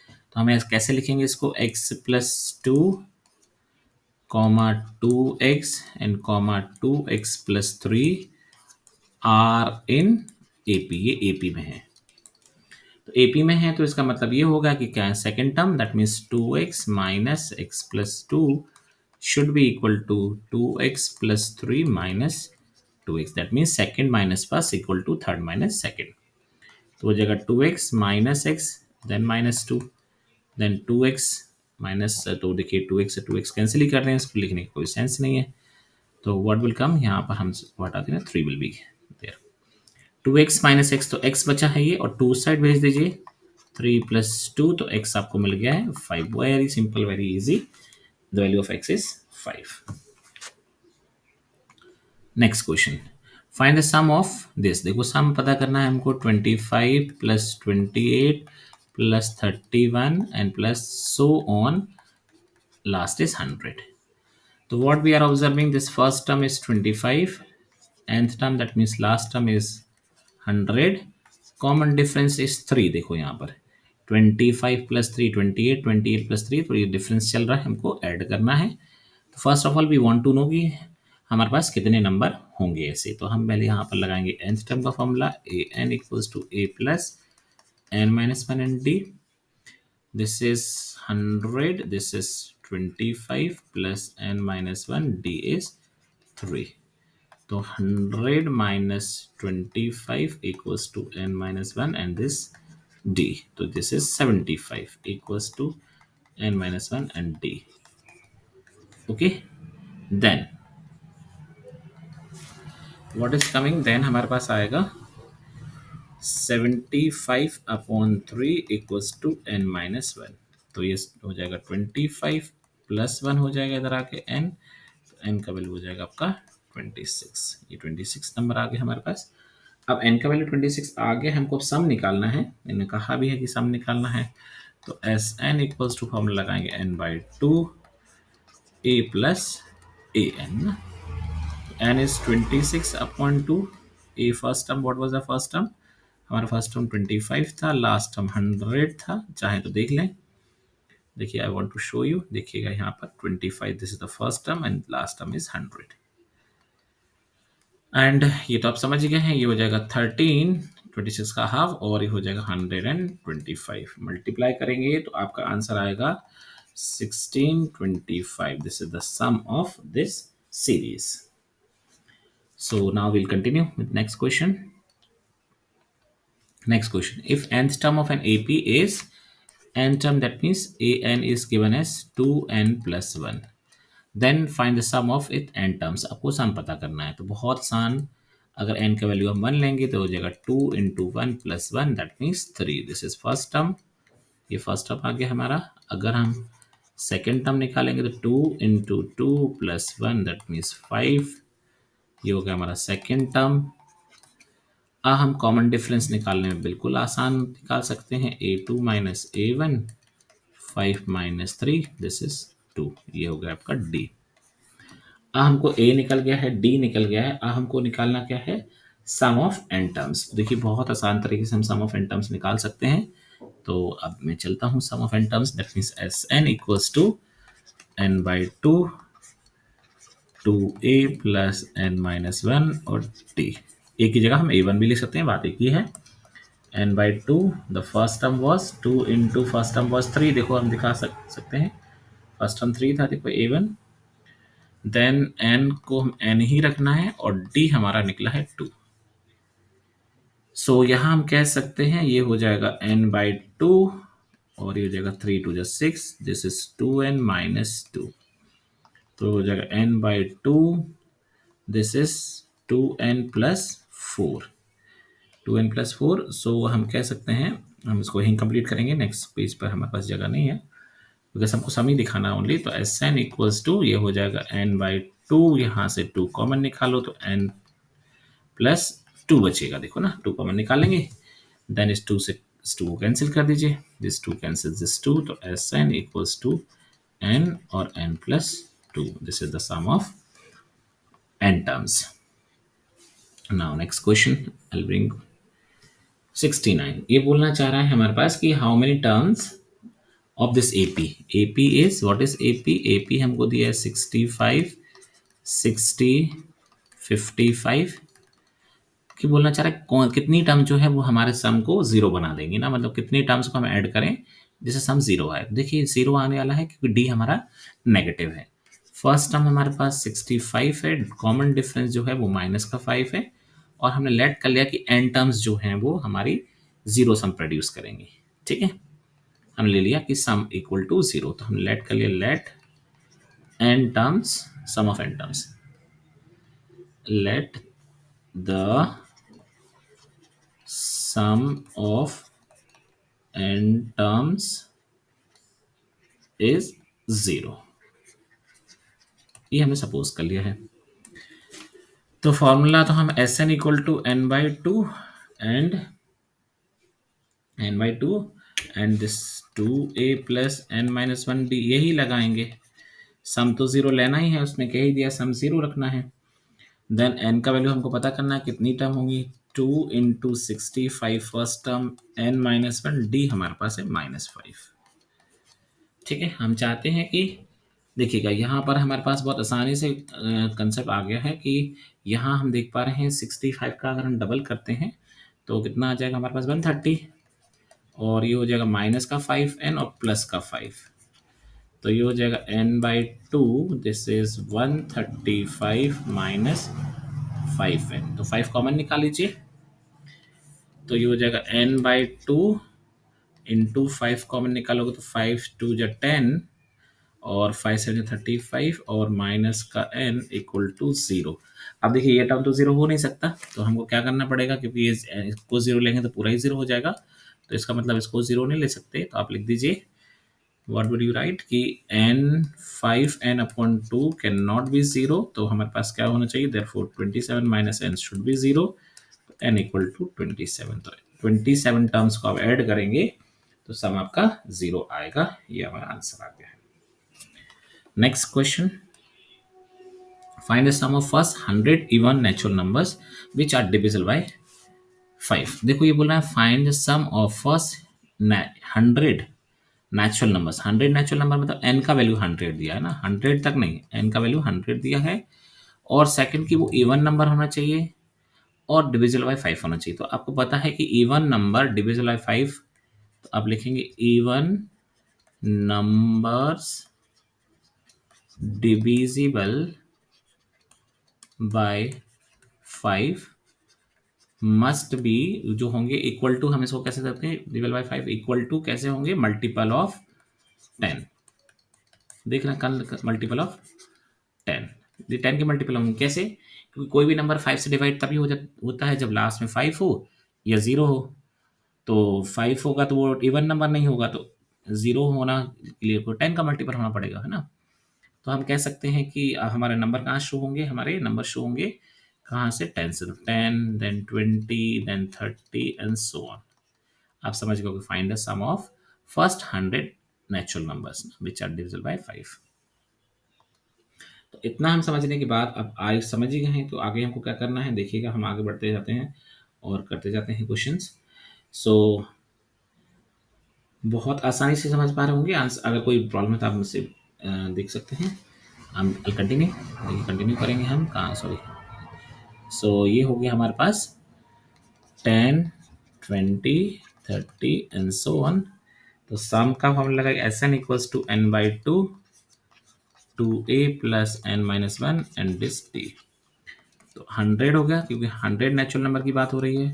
तो हमें कैसे लिखेंगे इसको, x+2 2x and 2x+3 are in AP, ये एपी में है। तो एपी में है तो इसका मतलब ये होगा कि क्या है, second term that means 2x minus x+2 should be equal to 2x plus 3 minus 2x, that means second minus first equal to third minus second। तो हो जाएगा 2x minus x then minus 2 then 2x minus, तो देखिए 2x से 2x cancel ही कर रहे हैं, इसको लिखने की कोई सेंस नहीं है। तो what will come, यहाँ पर हम हटा देना, 3 will be there। 2x minus x, तो x बचा है ये, और 2 साइड भेज दीजिए, 3 plus 2, तो x आपको मिल गया है 5। Very simple, very easy, the value of x is 5। Next question, find the sum of this. देखो सम पता करना है हमको, 25 plus 28 plus 31 and plus so on, last is 100। तो what we are observing, this first term is 25, nth term that means last term is 100, common difference is 3। देखो यहाँ पर 25 plus 3 28, 28 plus 3, तो ये डिफरेंस चल रहा है, हमको ऐड करना है। तो first of all we want to know कि हमारे पास कितने नंबर होंगे ऐसे, तो हम पहले यहाँ पर लगाएंगे nth टर्म का formula, A N equals to A plus N minus one N D, this is 100, this is 25 plus N minus one, D is 3। तो 100 minus 25 equals to n minus 1 and this d. So this is 75 equals to n minus 1 and d. Okay. Then what is coming? Then हमारे पास आएगा 75/3 equals to n minus 1। तो ये हो जाएगा 25 plus 1 हो जाएगा इधर आके n, तो n का वैल्यू हो जाएगा आपका 26। ये 26 नंबर आ गया हमारे पास। अब n का वैल्यू 26 आ गया, हमको अब सम निकालना है। मैंने कहा भी है कि सम निकालना है, तो S N equals to formula लगाएंगे n by two A plus A N. n is 26/2। a first term, what was the first term? हमारा फर्स्ट टर्म 25 था, लास्ट टर्म 100 था, चाहे तो देख लें। देखिए I want to show you, देखिएगा यहाँ पर 25, this is the first term and last term is 100। And ये तो आप समझ गए हैं, ये हो जाएगा 13, 26 का हाफ, और ये हो जाएगा 125। मल्टीप्लाई करेंगे तो आपका आंसर आएगा 1625। This is the sum of this series. So now we'll continue with next question. Next question. If nth term of an AP is n term, that means an is given as 2n plus 1. Then find the sum of its n terms. आपको सम पता करना है, तो बहुत आसान। अगर n का value हम 1 लेंगे तो हो जाएगा 2 into 1 plus 1, that means 3। This is first term, ये फर्स्ट टर्म आ गया हमारा। अगर हम सेकेंड टर्म निकालेंगे तो 2 इंटू 2 प्लस 1, दैट मीन्स 5। ये हो गया हमारा सेकेंड टर्म। हम कॉमन डिफरेंस निकालने में बिल्कुल आसान निकाल सकते हैं। a2 minus a1, 5 minus 3, this is 2। ये हो गया आपका d। हमको a निकल गया है, d निकल गया है। हमको निकालना क्या है? Sum of n terms. देखिए बहुत आसान तरीके से हम सम ऑफ n टर्म्स निकाल सकते हैं। तो अब मैं चलता हूँ sum of n terms, that means s N equals to n by 2 2a plus n minus 1 और d। a की जगह हम a1 भी लिख सकते हैं, बात एक ही है। n by 2, the first term was 2 into first term was 3। देखो हम दिखा सकते हैं, फर्स्ट टर्म 3 था, देखो a1। देन n को हम n ही रखना है और d हमारा निकला है 2। सो यहाँ हम कह सकते हैं ये हो जाएगा n बाई 2 और ये हो जाएगा 3 2 6, दिस इज 2n माइनस 2। तो हो जाएगा n by 2, this is 2n plus 4, 2n plus 4। सो हम कह सकते हैं, हम इसको यहीं कंप्लीट करेंगे, नेक्स्ट पेज पर हमारे पास जगह नहीं है बिकॉज हमको सम ही दिखाना ओनली। तो एस एन इक्वल्स टू, ये हो जाएगा n बाई 2, यहाँ से 2 कॉमन निकालो तो n प्लस 2 बचेगा। देखो ना, 2 कॉमन निकालेंगे, देन इस 2 से इस 2 को कैंसिल कर दीजिए, दिस 2 कैंसिल दिस 2, तो S N equals to n और n plus 2। This is the sum of n terms. Now next question I will bring 69। ये बोलना चाह रहा है हमारे पास कि how many terms of this AP। AP is, what is AP? AP हमको दिया है 65, 60, 55 कि बोलना चाह रहा है कौन कितनी टर्म जो है वो हमारे सम को जीरो बना देंगी ना, मतलब कितनी टर्म्स को हम ऐड करें जिससे सम जीरो आए। देखिए जीरो आने वाला है क्योंकि डी हमारा नेगेटिव है। फर्स्ट टर्म हमारे पास 65 है, कॉमन डिफरेंस जो है वो माइनस का 5 है, और हमने लेट कर लिया कि एन टर्म्स जो हैं वो हमारी जीरो सम प्रोड्यूस करेंगी। ठीक है, हमने ले लिया कि सम इक्वल टू जीरो, तो हमने लेट कर लिया let N terms, sum of N terms, let the sum of n terms is 0। ये हमने सपोज कर लिया है। तो फॉर्मूला तो हम S N equal to n by 2 and n by 2 and this 2a plus n minus 1d यही लगाएंगे। सम तो जीरो लेना ही है, उसमें कह ही दिया सम जीरो रखना है। देन n का वैल्यू हमको पता करना है कितनी टर्म होंगी, 2 into 65 first term, n minus 1, D हमारे पास है -5। ठीक है, हम चाहते हैं कि देखिएगा यहाँ पर हमारे पास बहुत आसानी से कंसेप्ट आ गया है कि यहाँ हम देख पा रहे हैं 65 का अगर हम डबल करते हैं तो कितना आ जाएगा हमारे पास 130, और ये हो जाएगा माइनस का 5n और प्लस का 5, तो ये हो जाएगा n by 2, this is 135 minus 5n, तो 5 कॉमन निकाल लीजिए, तो ये हो जाएगा n/2 इंटू 5 कॉमन निकालोगे तो 5×2 = 10 और 5×7 = 35 और माइनस का n इक्वल टू 0। अब देखिए ये टर्म तो 0 हो नहीं सकता, तो हमको क्या करना पड़ेगा, क्योंकि ये इसको 0 लेंगे तो पूरा ही 0 हो जाएगा, तो इसका मतलब इसको 0 नहीं ले सकते, तो आप लिख दीजिए व्हाट वुड यू राइट कि n5n/2 कैन नॉट बी 0, तो हमारे पास क्या होना चाहिए, therefore 27 - n should be 0, n equal to 27। तो 27 टर्म्स को आप ऐड करेंगे तो सम आपका 0 आएगा, ये हमारा आंसर आ गया है। Next question, find the sum of first 100 even natural numbers which are divisible by 5। देखो ये बोल रहा है find the sum of first 100 natural numbers. 100 natural number मतलब n का वैल्यू 100 दिया है ना, 100 तक नहीं, n का वैल्यू 100 दिया है, और सेकंड की वो इवन नंबर होना चाहिए और डिविजिबल बाय 5 होना चाहिए। तो आपको पता है कि इवन नंबर डिविजिबल बाय 5, तो आप लिखेंगे even numbers divisible by 5 must be, जो होंगे इक्वल टू, हम इसको कैसे करते हैं, डिविजिबल बाय 5 इक्वल टू कैसे होंगे, मल्टीपल ऑफ 10। देख रहे हैं कल मल्टीपल ऑफ 10, ये 10 के मल्टीपल होंगे कैसे, क्योंकि कोई भी नंबर 5 से डिवाइड तभी होता है जब लास्ट में 5 हो या 0 हो। तो 5 होगा तो वो इवन नंबर नहीं होगा, तो 0 होना के लिए को 10 का मल्टीपल होना पड़ेगा, है ना। तो हम कह सकते हैं कि हमारे नंबर कहाँ शो होंगे, हमारे नंबर शो होंगे कहाँ से, 10 से, 10 then 20 then 30 and so on. आप समझ गए, find the sum of first 100 natural numbers which are divisible by 5। तो इतना हम समझने के बाद अब आगे समझ ही गए हैं, तो आगे हमको क्या करना है, देखिएगा हम आगे बढ़ते जाते हैं और करते जाते हैं क्वेश्चंस। सो बहुत आसानी से समझ पा रहे होंगे, अगर कोई प्रॉब्लम है तो आप मुझसे देख सकते हैं। हम कंटिन्यू करेंगे हम कहाँ, सॉरी। सो ये हो गया हमारे पास 10 20 30 एंड सो ऑन। तो सम का फॉर्मूला लगाएगा Sn = n/2 2a + n-1 and this d। तो 100 हो गया, क्योंकि 100 नेचुरल नंबर की बात हो रही है,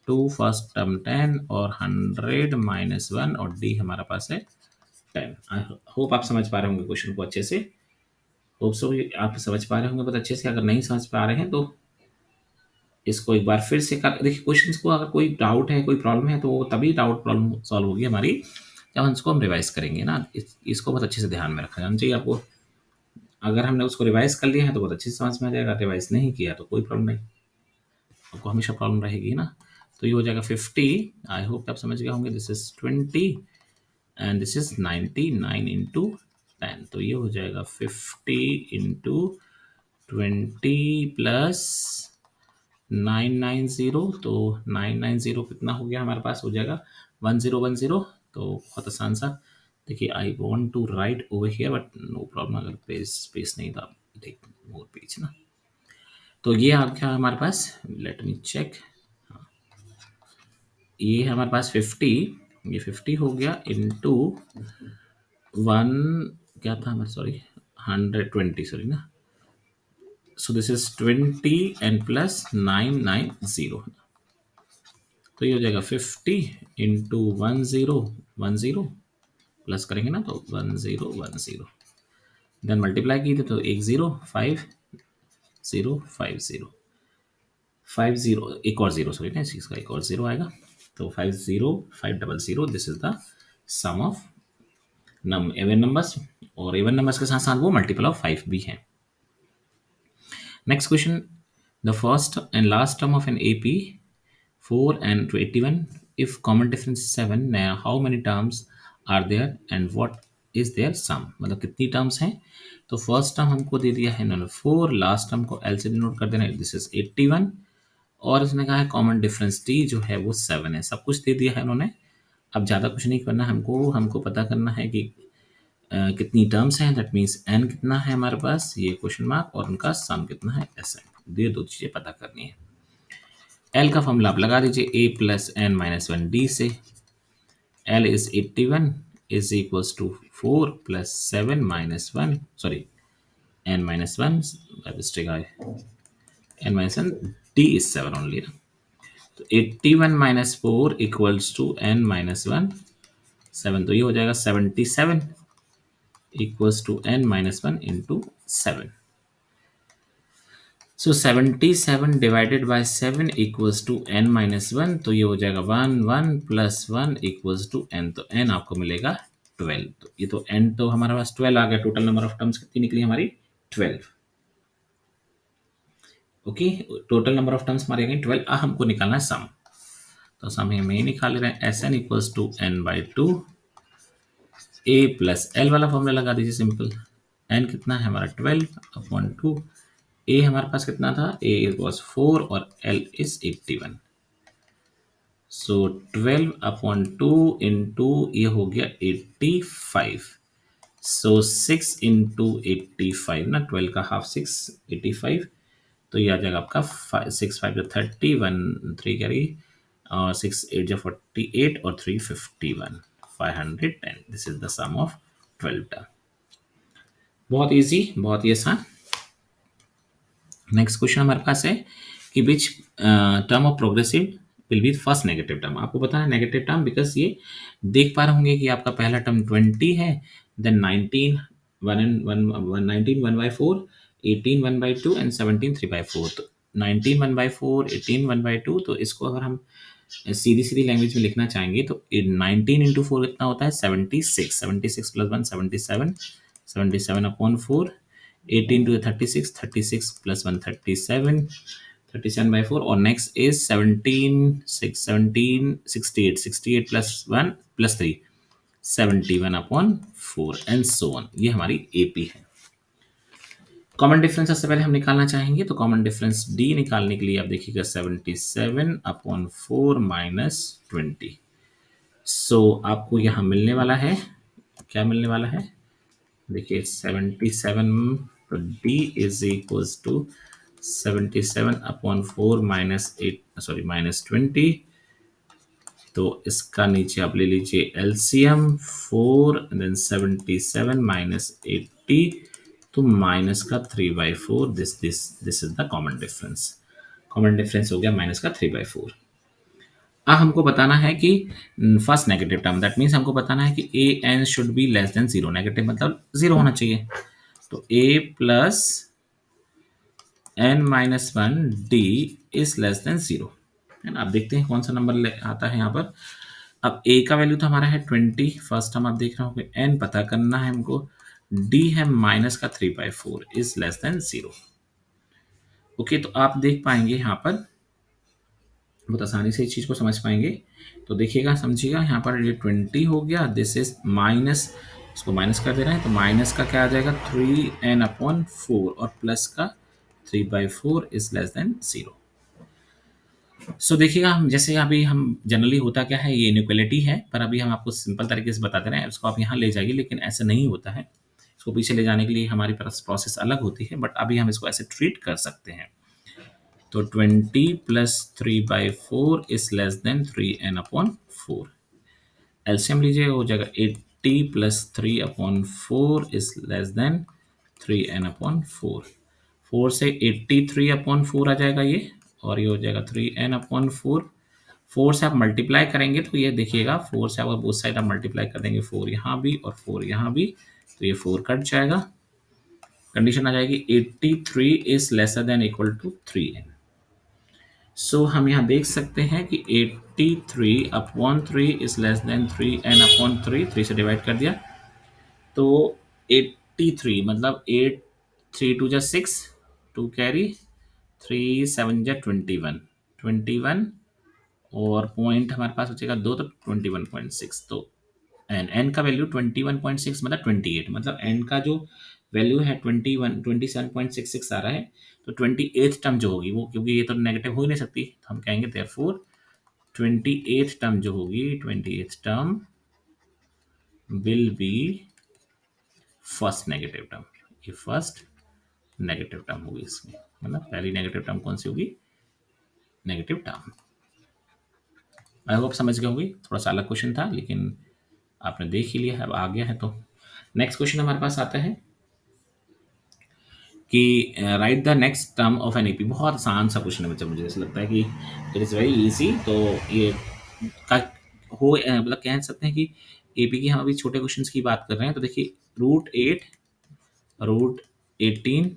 2 फर्स्ट टर्म 10 और 100 - 1 और d हमारा पास है 10। आई होप आप समझ पा रहे होंगे क्वेश्चन को अच्छे से, होप सो आप समझ पा रहे होंगे बहुत अच्छे से। अगर नहीं समझ पा रहे हैं तो इसको एक बार फिर से कर देखिए क्वेश्चंस को, अगर कोई डाउट है कोई प्रॉब्लम है तो वो तभी डाउट प्रॉब्लम सॉल्व होगी हमारी जब हम इसको रिवाइज करेंगे ना। इसको बहुत अच्छे से ध्यान में रखा जाना चाहिए आपको। अगर हमने उसको रिवाइज कर लिया है तो बहुत अच्छे से समझ में आ जाएगा, रिवाइज नहीं किया तो कोई प्रॉब्लम नहीं, आपको हमेशा प्रॉब्लम रहेगी ना। तो ये हो जाएगा 50, आई होप आप समझ गए होंगे, this is 20 and this is 99 into 10। तो ये हो जाएगा 50 इंटू 20 प्लस 990, तो 990 कितना हो गया हमारे पास, हो जाएगा 1010। तो बहुत आसान सा, देखिए I want to write over here but no problem, अगर पेज स्पेस नहीं था देख मोर पेज ना। तो ये आ गया हमारे पास, लेट मी चेक, ये है हमारे पास 50, ये 50 हो गया इंटू 1, क्या था हमारे, सॉरी 120, सॉरी ना। So this is 20 and plus 990, तो ये हो जाएगा 50 इंटू 1010 प्लस करेंगे ना तो 1010, देन मल्टीप्लाई की तो 105050 एक और जीरो, सॉरी ना, इस चीज़ का एक और जीरो आएगा, तो 50500, this is the sum of even numbers, और इवन नंबर्स के साथ साथ वो मल्टीपल ऑफ 5 भी है। Next question, the first and last term of an AP 4 and to 81, if common difference is 7, now how many terms are there and what is their sum, मतलब कितनी terms हैं। तो फर्स्ट टर्म हमको दे दिया है इन्होंने 4, लास्ट टर्म को L से डिनोट कर देना, दिस इज 81, और इसने कहा है कॉमन डिफरेंस D जो है वो 7 है। सब कुछ दे दिया है इन्होंने, अब ज़्यादा कुछ नहीं करना हमको पता करना है कि कितनी टर्म्स हैं, दैट मीन्स n कितना है हमारे पास, ये क्वेश्चन मार्क, और उनका सम कितना है Sn, ये दो चीज़ें पता करनी है। L का फॉर्मूला आप लगा दीजिए a + n-1 d से, L is 81 is equals to 4 + 7 - 1, sorry n-1 by mistake आए n minus 1, d is 7 only. तो 81 minus 4 equals to n minus 1 7, तो ये हो जाएगा 77 equals to n minus 1 into 7. So 77 divided by 7 equals to n minus 1, तो ये हो जाएगा 1 1 प्लस 1 इक्वल्स टू n, तो n आपको मिलेगा 12। तो ये तो n तो हमारे पास 12 आ गया। टोटल नंबर ऑफ टर्म्स कितनी निकली हमारी? 12। Okay, total number of terms हमारे 12। हमको निकालना है सम, तो सम हम ये निकाल रहे हैं। S N equals to N by two, A plus L वाला फॉर्मूला लगा दीजिए सिंपल। एन कितना है हमारा 12/2, ए हमारे पास कितना था? ए वॉज 4 और एल इज 81। सो 12/2 इंटू ये हो गया 85। सो 6 इंटू 85 ना, 12 का हाफ 6, 85। तो ये आ जाएगा आपका 6 5 जो 30, 1 3 कैरी, और 6 8 जो 48 और 3 51, 510। This is the sum of 12 term. बहुत इजी, बहुत ही आसान। नेक्स्ट क्वेश्चन हमारे पास है कि which term of progressive will be first negative term. आपको बताना है नेगेटिव टर्म, बिकॉज ये देख पा रहे होंगे कि आपका पहला टर्म 20 है, देन 19 19 1/4, 18 1/2 एंड 17 3/4। तो 19 1/4, 18 1/2, तो इसको अगर हम सीधी सीधी लैंग्वेज में लिखना चाहेंगे तो 19 इंटू 4 कितना होता है? 76। 76 प्लस 1 77, 77/4। 18 to 36, 36 plus 1 37, 37/4, और next is 17 6 17 68, 68 plus 1 plus 3 71/4 and so on. ये हमारी एपी है। कॉमन डिफरेंस सबसे पहले हम निकालना चाहेंगे, तो कॉमन डिफरेंस डी निकालने के लिए आप देखिएगा 77/4 माइनस 20। सो आपको यहाँ मिलने वाला है, क्या मिलने वाला है? देखिए 77, तो d is equals to 77/4 minus 8 sorry minus 20। तो इसका नीचे आप ले लीजिए एलसीएम 4, देन 77 माइनस 80, तो माइनस का 3/4। This is the common difference. Common difference हो गया माइनस का 3/4। अब हमको बताना है कि first negative term, that means हमको बताना है कि a n should be less than 0। Negative मतलब 0 होना चाहिए। तो a plus n minus 1 d is less than 0, है ना। अब देखते हैं कौन सा नंबर आता है यहाँ पर। अब a का वैल्यू तो हमारा है 20, फर्स्ट हम आप देख रहे होंगे। n पता करना है हमको, d है माइनस का 3/4 इज लेस देन 0। ओके, तो आप देख पाएंगे यहाँ पर बहुत आसानी से इस चीज को समझ पाएंगे। तो देखिएगा, समझिएगा, यहाँ पर ये 20 हो गया, दिस इज माइनस, इसको माइनस कर दे रहे हैं, तो माइनस का क्या आ जाएगा 3n/4, और प्लस का 3/4 इज लेस देन 0। सो देखिएगा, हम जैसे अभी हम जनरली होता क्या है, ये इनइक्वालिटी है, पर अभी हम आपको सिंपल तरीके से बता दे रहे हैं। इसको आप यहाँ ले जाइए, लेकिन ऐसा नहीं होता है। इसको पीछे ले जाने के लिए हमारी प्रोसेस अलग होती है, बट अभी हम इसको ऐसे ट्रीट कर सकते हैं। तो 20 plus 3/4 is less then 3n/4। LCM लीजिए, हो जाएगा 80 plus 3/4 is less then 3n/4। 4 से 83/4 आ जाएगा ये, और ये हो जाएगा 3n/4। 4 से आप मल्टीप्लाई करेंगे तो ये देखिएगा, 4 से आप बोथ साइड आप मल्टीप्लाई कर देंगे, 4 यहाँ भी और 4 यहाँ भी, तो ये 4 कट जाएगा। कंडीशन आ जाएगी 83 is lesser than equal to 3n। So हम यहाँ देख सकते हैं कि 83/3 इज लेस देन 3n/3, 3 से डिवाइड कर दिया, तो 83 मतलब 8 3 2 जा 6, 2 कैरी, 3 7 जा 21, 21, और पॉइंट हमारे पास बचेगा 2, तो 21.6। तो एन का वैल्यू 21.6 मतलब 28, मतलब एन का जो वैल्यू है 27.66 आ रहा है। तो 28th टर्म जो होगी वो, क्योंकि ये तो नेगेटिव हो ही नहीं सकती, तो हम कहेंगे देयरफॉर 28th टर्म जो होगी, 28th term will be first negative term. ये फर्स्ट नेगेटिव टर्म होगी इसमें, मतलब पहली नेगेटिव टर्म कौन सी होगी? Negative term. आई होप समझ गए होंगे। थोड़ा सा अलग क्वेश्चन था, लेकिन आपने देख ही लिया है, अब आ गया है। तो नेक्स्ट क्वेश्चन हमारे पास आता है कि right the next term of an AP. बहुत आसान सा क्वेश्चन है बच्चा, मुझे ऐसा लगता है कि इट इज़ वेरी इजी। तो ये का मतलब कह सकते हैं कि एपी की हम अभी छोटे क्वेश्चंस की बात कर रहे हैं। तो देखिए √8, √18,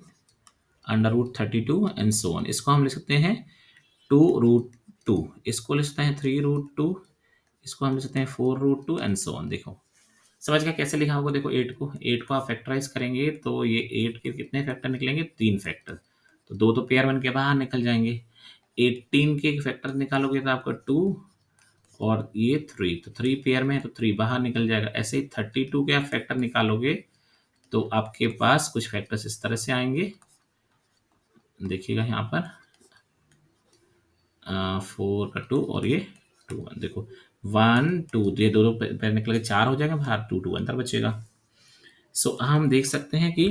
√32 एंड सो ऑन। इसको हम लिख सकते हैं 2√2, इसको लिख सकते हैं 3√2, इसको हम लिख सकते हैं 4√2 एंड सो ऑन। देखो समझ गया कैसे लिखा होगा। देखो 8 को आप फैक्टराइज करेंगे तो ये 8 के कितने फैक्टर निकलेंगे, 3 फैक्टर। तो दो तो पेयर बन के बाहर निकल जाएंगे। 18 के फैक्टर निकालोगे तो आपका 2 और ये 3, तो 3 पेयर में है तो 3 बाहर निकल जाएगा। ऐसे ही 32 के आप फैक्टर निकालोगे तो आपके पास कुछ फैक्टर्स इस तरह से आएंगे, देखिएगा यहाँ पर 4 का 2 और ये 2 1। देखो 1 2, ये दो दो पेयर निकल के 4 हो जाएगा बाहर, 2 2 अंदर बचेगा। सो हम देख सकते हैं कि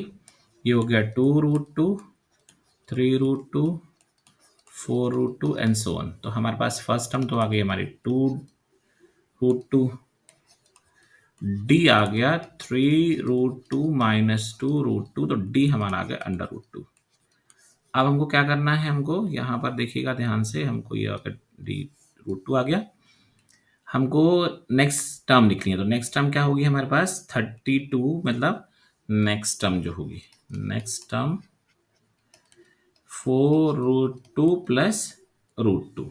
ये हो गया 2√2, 3√2, 4√2 एंड सो ऑन। तो हमारे पास फर्स्ट टर्म तो आ गई हमारी 2√2, डी आ गया 3√2 माइनस 2√2, तो डी हमारा आ गया √2। अब हमको क्या करना है, हमको यहाँ पर देखिएगा ध्यान से, हमको ये अगर √2 आ गया, हमको नेक्स्ट टर्म लिखनी है। तो नेक्स्ट टर्म क्या होगी हमारे पास 32, मतलब नेक्स्ट टर्म जो होगी, नेक्स्ट टर्म 4√2 प्लस √2,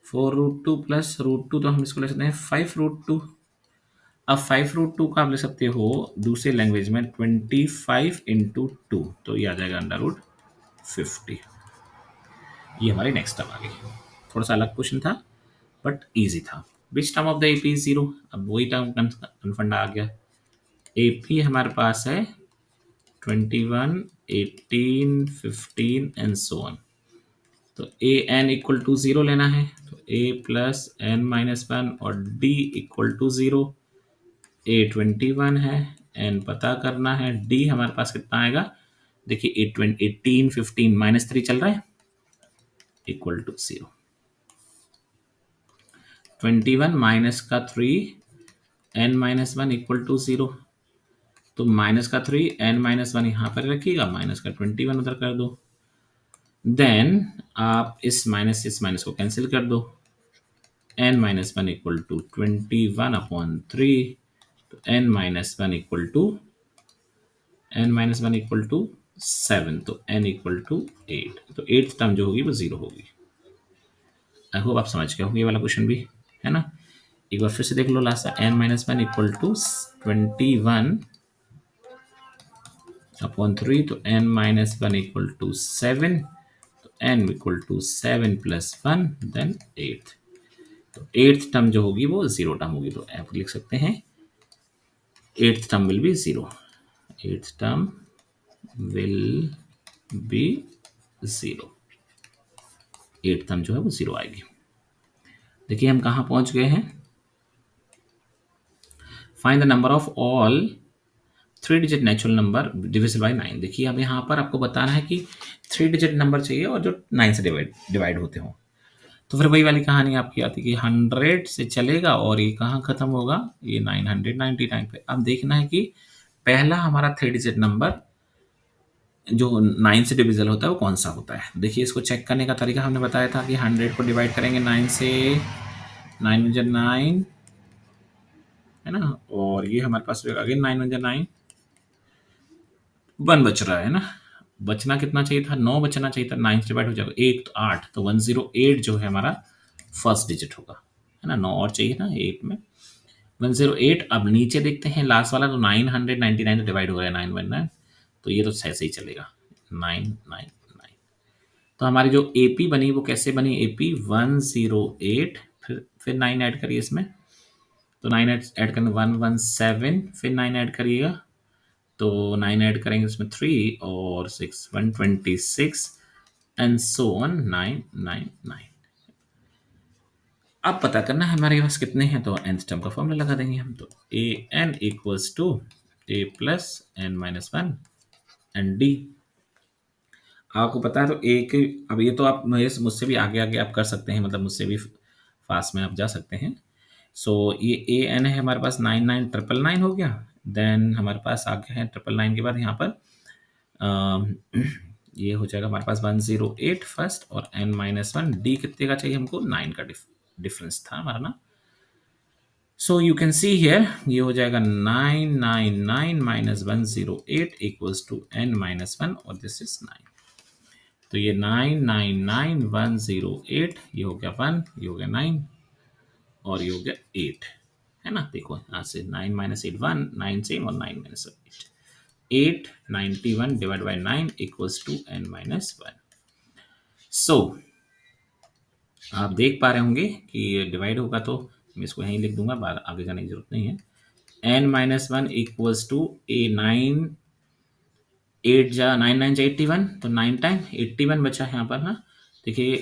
4√2 प्लस √2, तो हम इसको ले सकते हैं 5√2। अब 5√2 का आप ले सकते हो दूसरे लैंग्वेज में 25 इंटू 2, तो ये आ जाएगा √50। ये हमारी नेक्स्ट टर्म आ गई। थोड़ा सा अलग क्वेश्चन था बट इजी था। विच term of the AP is 0, अब वही टर्म कन्फंड आ गया। एपी हमारे पास है 21, 18, 15 एंड सो ऑन। तो ए एन इक्वल टू 0 लेना है, तो a प्लस एन माइनस 1 और d इक्वल टू 0। a 21 है, n पता करना है, d हमारे पास कितना आएगा, देखिए 18 15 -3 चल रहा है, इक्वल टू 0। 21 माइनस का 3, n माइनस 1 इक्वल टू 0। तो माइनस का 3, n माइनस 1 यहाँ पर रखिएगा, माइनस का 21 उधर कर दो। देन आप इस माइनस को कैंसिल कर दो, n माइनस 1 इक्वल टू 21/3, तो n माइनस 1 इक्वल टू 7, तो n इक्वल टू 8। तो 8th टर्म जो होगी वो 0 होगी। आई होप आप समझ गए होंगे ये वाला क्वेश्चन भी, है ना। एक बार फिर से देख लो last, n minus 1 equal to 21/3, तो n माइनस 1 इक्वल टू 7, तो n equal to 7 plus 1 then 8। तो 8th टर्म जो होगी वो 0 टर्म होगी, तो आप लिख सकते हैं 8th term will be 0, 8th term will be 0, 8th term जो है वो 0 आएगी। देखिए हम कहाँ पहुंच गए हैं, find the number of all 3 digit natural number divisible by 9। देखिए अब यहाँ पर आपको बताना है कि 3 डिजिट नंबर चाहिए और जो 9 से डिवाइड होते हो। तो फिर वही वाली कहानी आपकी आती है कि 100 से चलेगा और ये कहाँ खत्म होगा, ये 999 पे। अब देखना है कि पहला हमारा 3 डिजिट नंबर जो 9 से डिविजल होता है वो कौन सा होता है। देखिए इसको चेक करने का तरीका हमने बताया था कि 100 को डिवाइड करेंगे 9 से, 9 × 9 है ना, और ये हमारे पास अगेन 9 × 9, 1 बच रहा है ना। बचना कितना चाहिए था, 9 बचना चाहिए था, 9 से डिवाइड हो जाएगा 1 तो 8, तो 108 जो है हमारा फर्स्ट डिजिट होगा, है ना। 9 और चाहिए ना 8 में, 108। अब नीचे देखते हैं लास्ट वाला, तो 999 तो डिवाइड हो रहा है 919, तो ये तो ऐसे ही चलेगा 999। तो हमारी जो एपी बनी वो कैसे बनी, एपी 108, फिर 9 ऐड करिए इसमें, तो 9 ऐड करना 117, फिर 9 ऐड करिएगा, तो 9 ऐड करेंगे इसमें 3 और 6 126 एंड सो ऑन 999। अब पता करना है हमारे पास कितने हैं, तो nth टर्म का फॉर्मूला लगा देंगे हम। तो a n equals to a plus n minus 1 and d। आपको पता है तो a के, अब ये तो आप मुझसे भी आगे आगे आप कर सकते हैं, मतलब मुझसे भी फास्ट में आप जा सकते हैं। सो ये a n है हमारे पास 99999 हो गया। देन हमारे पास आ गया है 999 के बाद यहाँ पर ये हो जाएगा हमारे पास 108 फर्स्ट और n-1 डी कितने का चाहिए हमको 9 का डिफरेंस था हमारा ना। So you can see here ये हो जाएगा 999 माइनस 108 इक्वल्स टू n-1 और दिस इज 9। तो ये 999108 ये हो गया 1, ये हो गया 9 और ये हो गया 8 है ना। देखो यहाँ से 9 माइनस 8 1, 9 सेम और 9 minus 8 891 divide by 9 equals to n-1। So आप देख पा रहे होंगे कि ये डिवाइड होगा तो मैं इसको यहीं लिख दूंगा, बाहर आगे जाने की जरूरत नहीं है। n-1 इक्वल्स टू ए 9 8 जा 9 9 जा 81 तो 9 टाइम 81 बचा है यहाँ पर ना। देखिए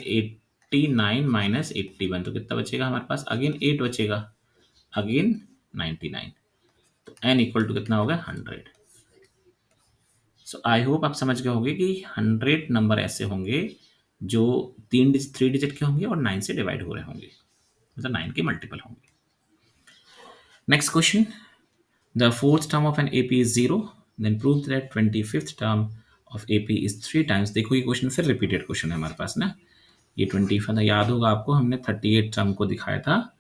89 माइनस 81 तो कितना बचेगा हमारे पास, अगेन 8 बचेगा, अगेन 99। तो n इक्वल टू कितना होगा 100। सो आई होप आप समझ गए होंगे कि 100 नंबर ऐसे होंगे जो 3 डिजिट के होंगे और 9 से डिवाइड हो रहे होंगे, मतलब 9 के मल्टीपल होंगे। Next question, the fourth term of an AP is 0, then prove that 25th term of AP is 3 times। देखो ये क्वेश्चन फिर रिपीटेड क्वेश्चन है हमारे पास ना। ये 25 याद होगा आपको, हमने 38 टर्म को दिखाया था।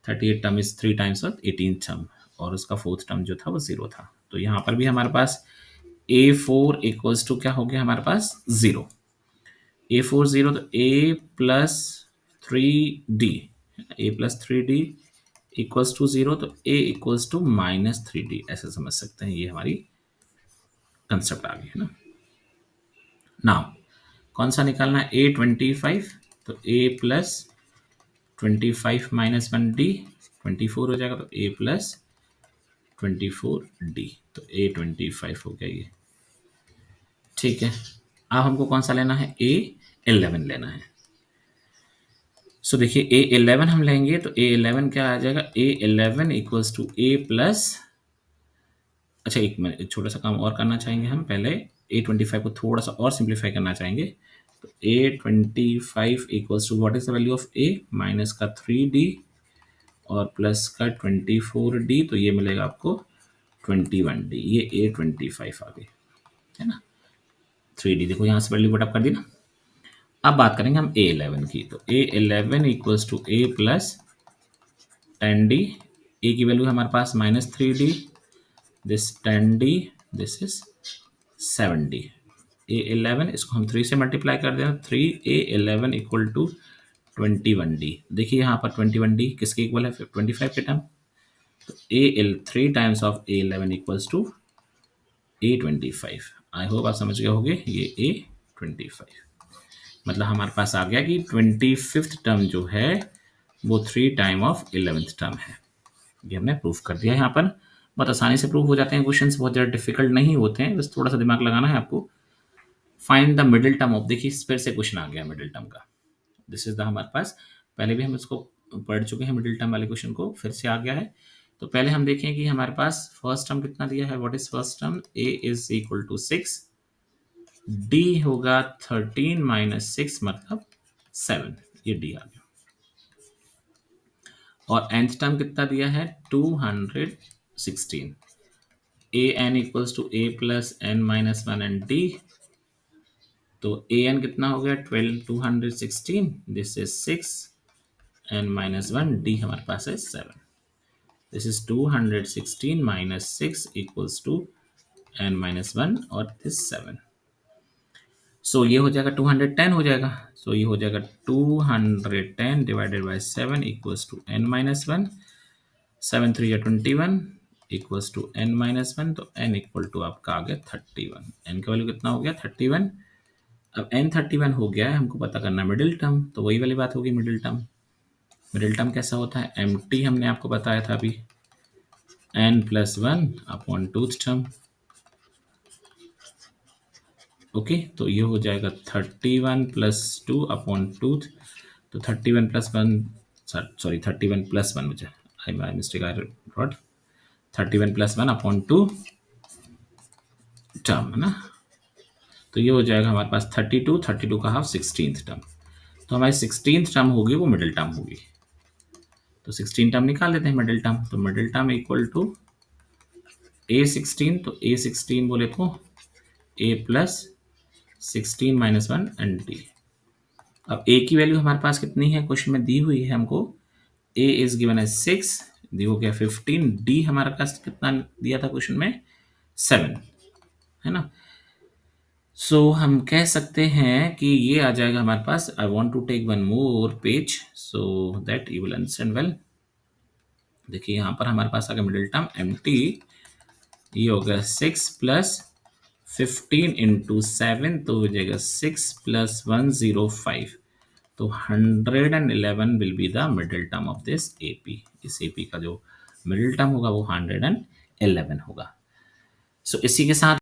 38 term is 3 times of 18 term और उसका फोर्थ टर्म जो था वो 0 था। तो यहाँ पर भी हमारे पास A4 इक्वल्स टू क्या हो गया हमारे पास 0। A4 0 तो A plus 3D, A plus 3D equals to 0 तो A equals to minus 3D, ऐसे समझ सकते हैं। ये हमारी कंसेप्ट आ गई है ना। नाउ कौन सा निकालना है, A25 तो A प्लस 25 माइनस 1D 24 हो जाएगा, तो A प्लस 24D तो A25 हो गया ये, ठीक है। अब हमको कौन सा लेना है, A11 लेना है। सो देखिए A11 हम लेंगे तो A11 क्या आ जाएगा, A11 equals to A plus, अच्छा एक मिनट, एक छोटा सा काम और करना चाहेंगे हम, पहले A25 को थोड़ा सा और सिंप्लीफाई करना चाहेंगे। तो A25 equals to what is the value of A, minus का 3D और प्लस का 24D, तो ये मिलेगा आपको 21D। ये A25 आ गई है ना। 3D देखो यहाँ से वैल्यू पुट कर दी ना। अब बात करेंगे हम A11 की, तो A11 equals to A plus 10D, A की वैल्यू है हमारे पास minus 3D, this 10D, this is 7D। A11 इसको हम 3 से मल्टीप्लाई कर दें, 3A11 इक्वल टू 21D। देखिए यहाँ पर 21D किसके इक्वल है, 25 के टर्म। तो A3 times of A11 equals to A25। I hope आप समझ गए होंगे ये A25, मतलब हमारे पास आ गया कि 25th टर्म जो है वो 3 टाइम ऑफ 11th टर्म है। ये हमने प्रूफ कर दिया। यहाँ पर बहुत आसानी से प्रूफ हो जाते हैं क्वेश्चंस, बहुत ज़्यादा डिफिकल्ट नहीं होते हैं, बस थोड़ा सा दिमाग लगाना है आपको। Find the middle term of, देखिए फिर से क्वेश्चन आ गया मिडिल टर्म का। दिस इज द हमारे पास, पहले भी हम इसको पढ़ चुके हैं मिडिल टर्म वाले क्वेश्चन को, फिर से आ गया है। तो पहले हम देखें कि हमारे पास फर्स्ट टर्म कितना दिया है, what is first term, A is equal to 6, D होगा 13 माइनस 6 मतलब 7, ये D आ गया। और nth टर्म कितना दिया है 216, an equals to a plus n minus 1 and d, तो an कितना हो गया 216, this is 6 n minus 1, d हमारे पास है 7, this is 216 minus 6 equals to n minus 1 और दिस 7। सो ये हो जाएगा 210 हो जाएगा, सो ये हो जाएगा 210 divided by 7 equals to n minus 1, 7 3 या 21 इक्वल्स टू n माइनस 1, तो n इक्वल टू आपका आ गया 31। n का वैल्यू कितना हो गया 31। अब n 31 हो गया है, हमको पता करना मिडिल टर्म, तो वही वाली बात होगी मिडिल टर्म। मिडिल टर्म कैसा होता है, एम्प्टी हमने आपको बताया था अभी, n plus 1 upon twoth term. Okay, तो ये हो जाएगा 31 प्लस 2 अपॉन टूथ, तो 31 प्लस 1, सॉरी 31 प्लस 1 मुझे I mistake I wrote, 31 plus 1 upon 2 term है ना। तो ये हो जाएगा हमारे पास 32 का हाफ 16th टर्म, तो हमारी 16th टर्म होगी वो मिडिल टर्म होगी। तो 16 टर्म निकाल लेते हैं मिडिल टर्म, तो middle term equal to A16, तो A16 बोले तो a plus 16 minus 1 and d। अब a की वैल्यू हमारे पास कितनी है, क्वेश्चन में दी हुई है हमको। a इज गिवन एज 6, दी हो गया 15, d हमारे पास कितना दिया था क्वेश्चन में, 7, है ना। सो हम कह सकते हैं कि ये आ जाएगा हमारे पास। I want to take one more page so that you will understand well. देखिए यहाँ पर हमारे पास आ गया मिडिल टर्म एम्प्टी, ये हो गया 6 प्लस 15 इंटू 7, तो हो जाएगा 6 प्लस 105, तो 111 will be the middle term of this AP. इस एपी का जो मिडिल टर्म होगा वो 111 होगा। सो इसी के साथ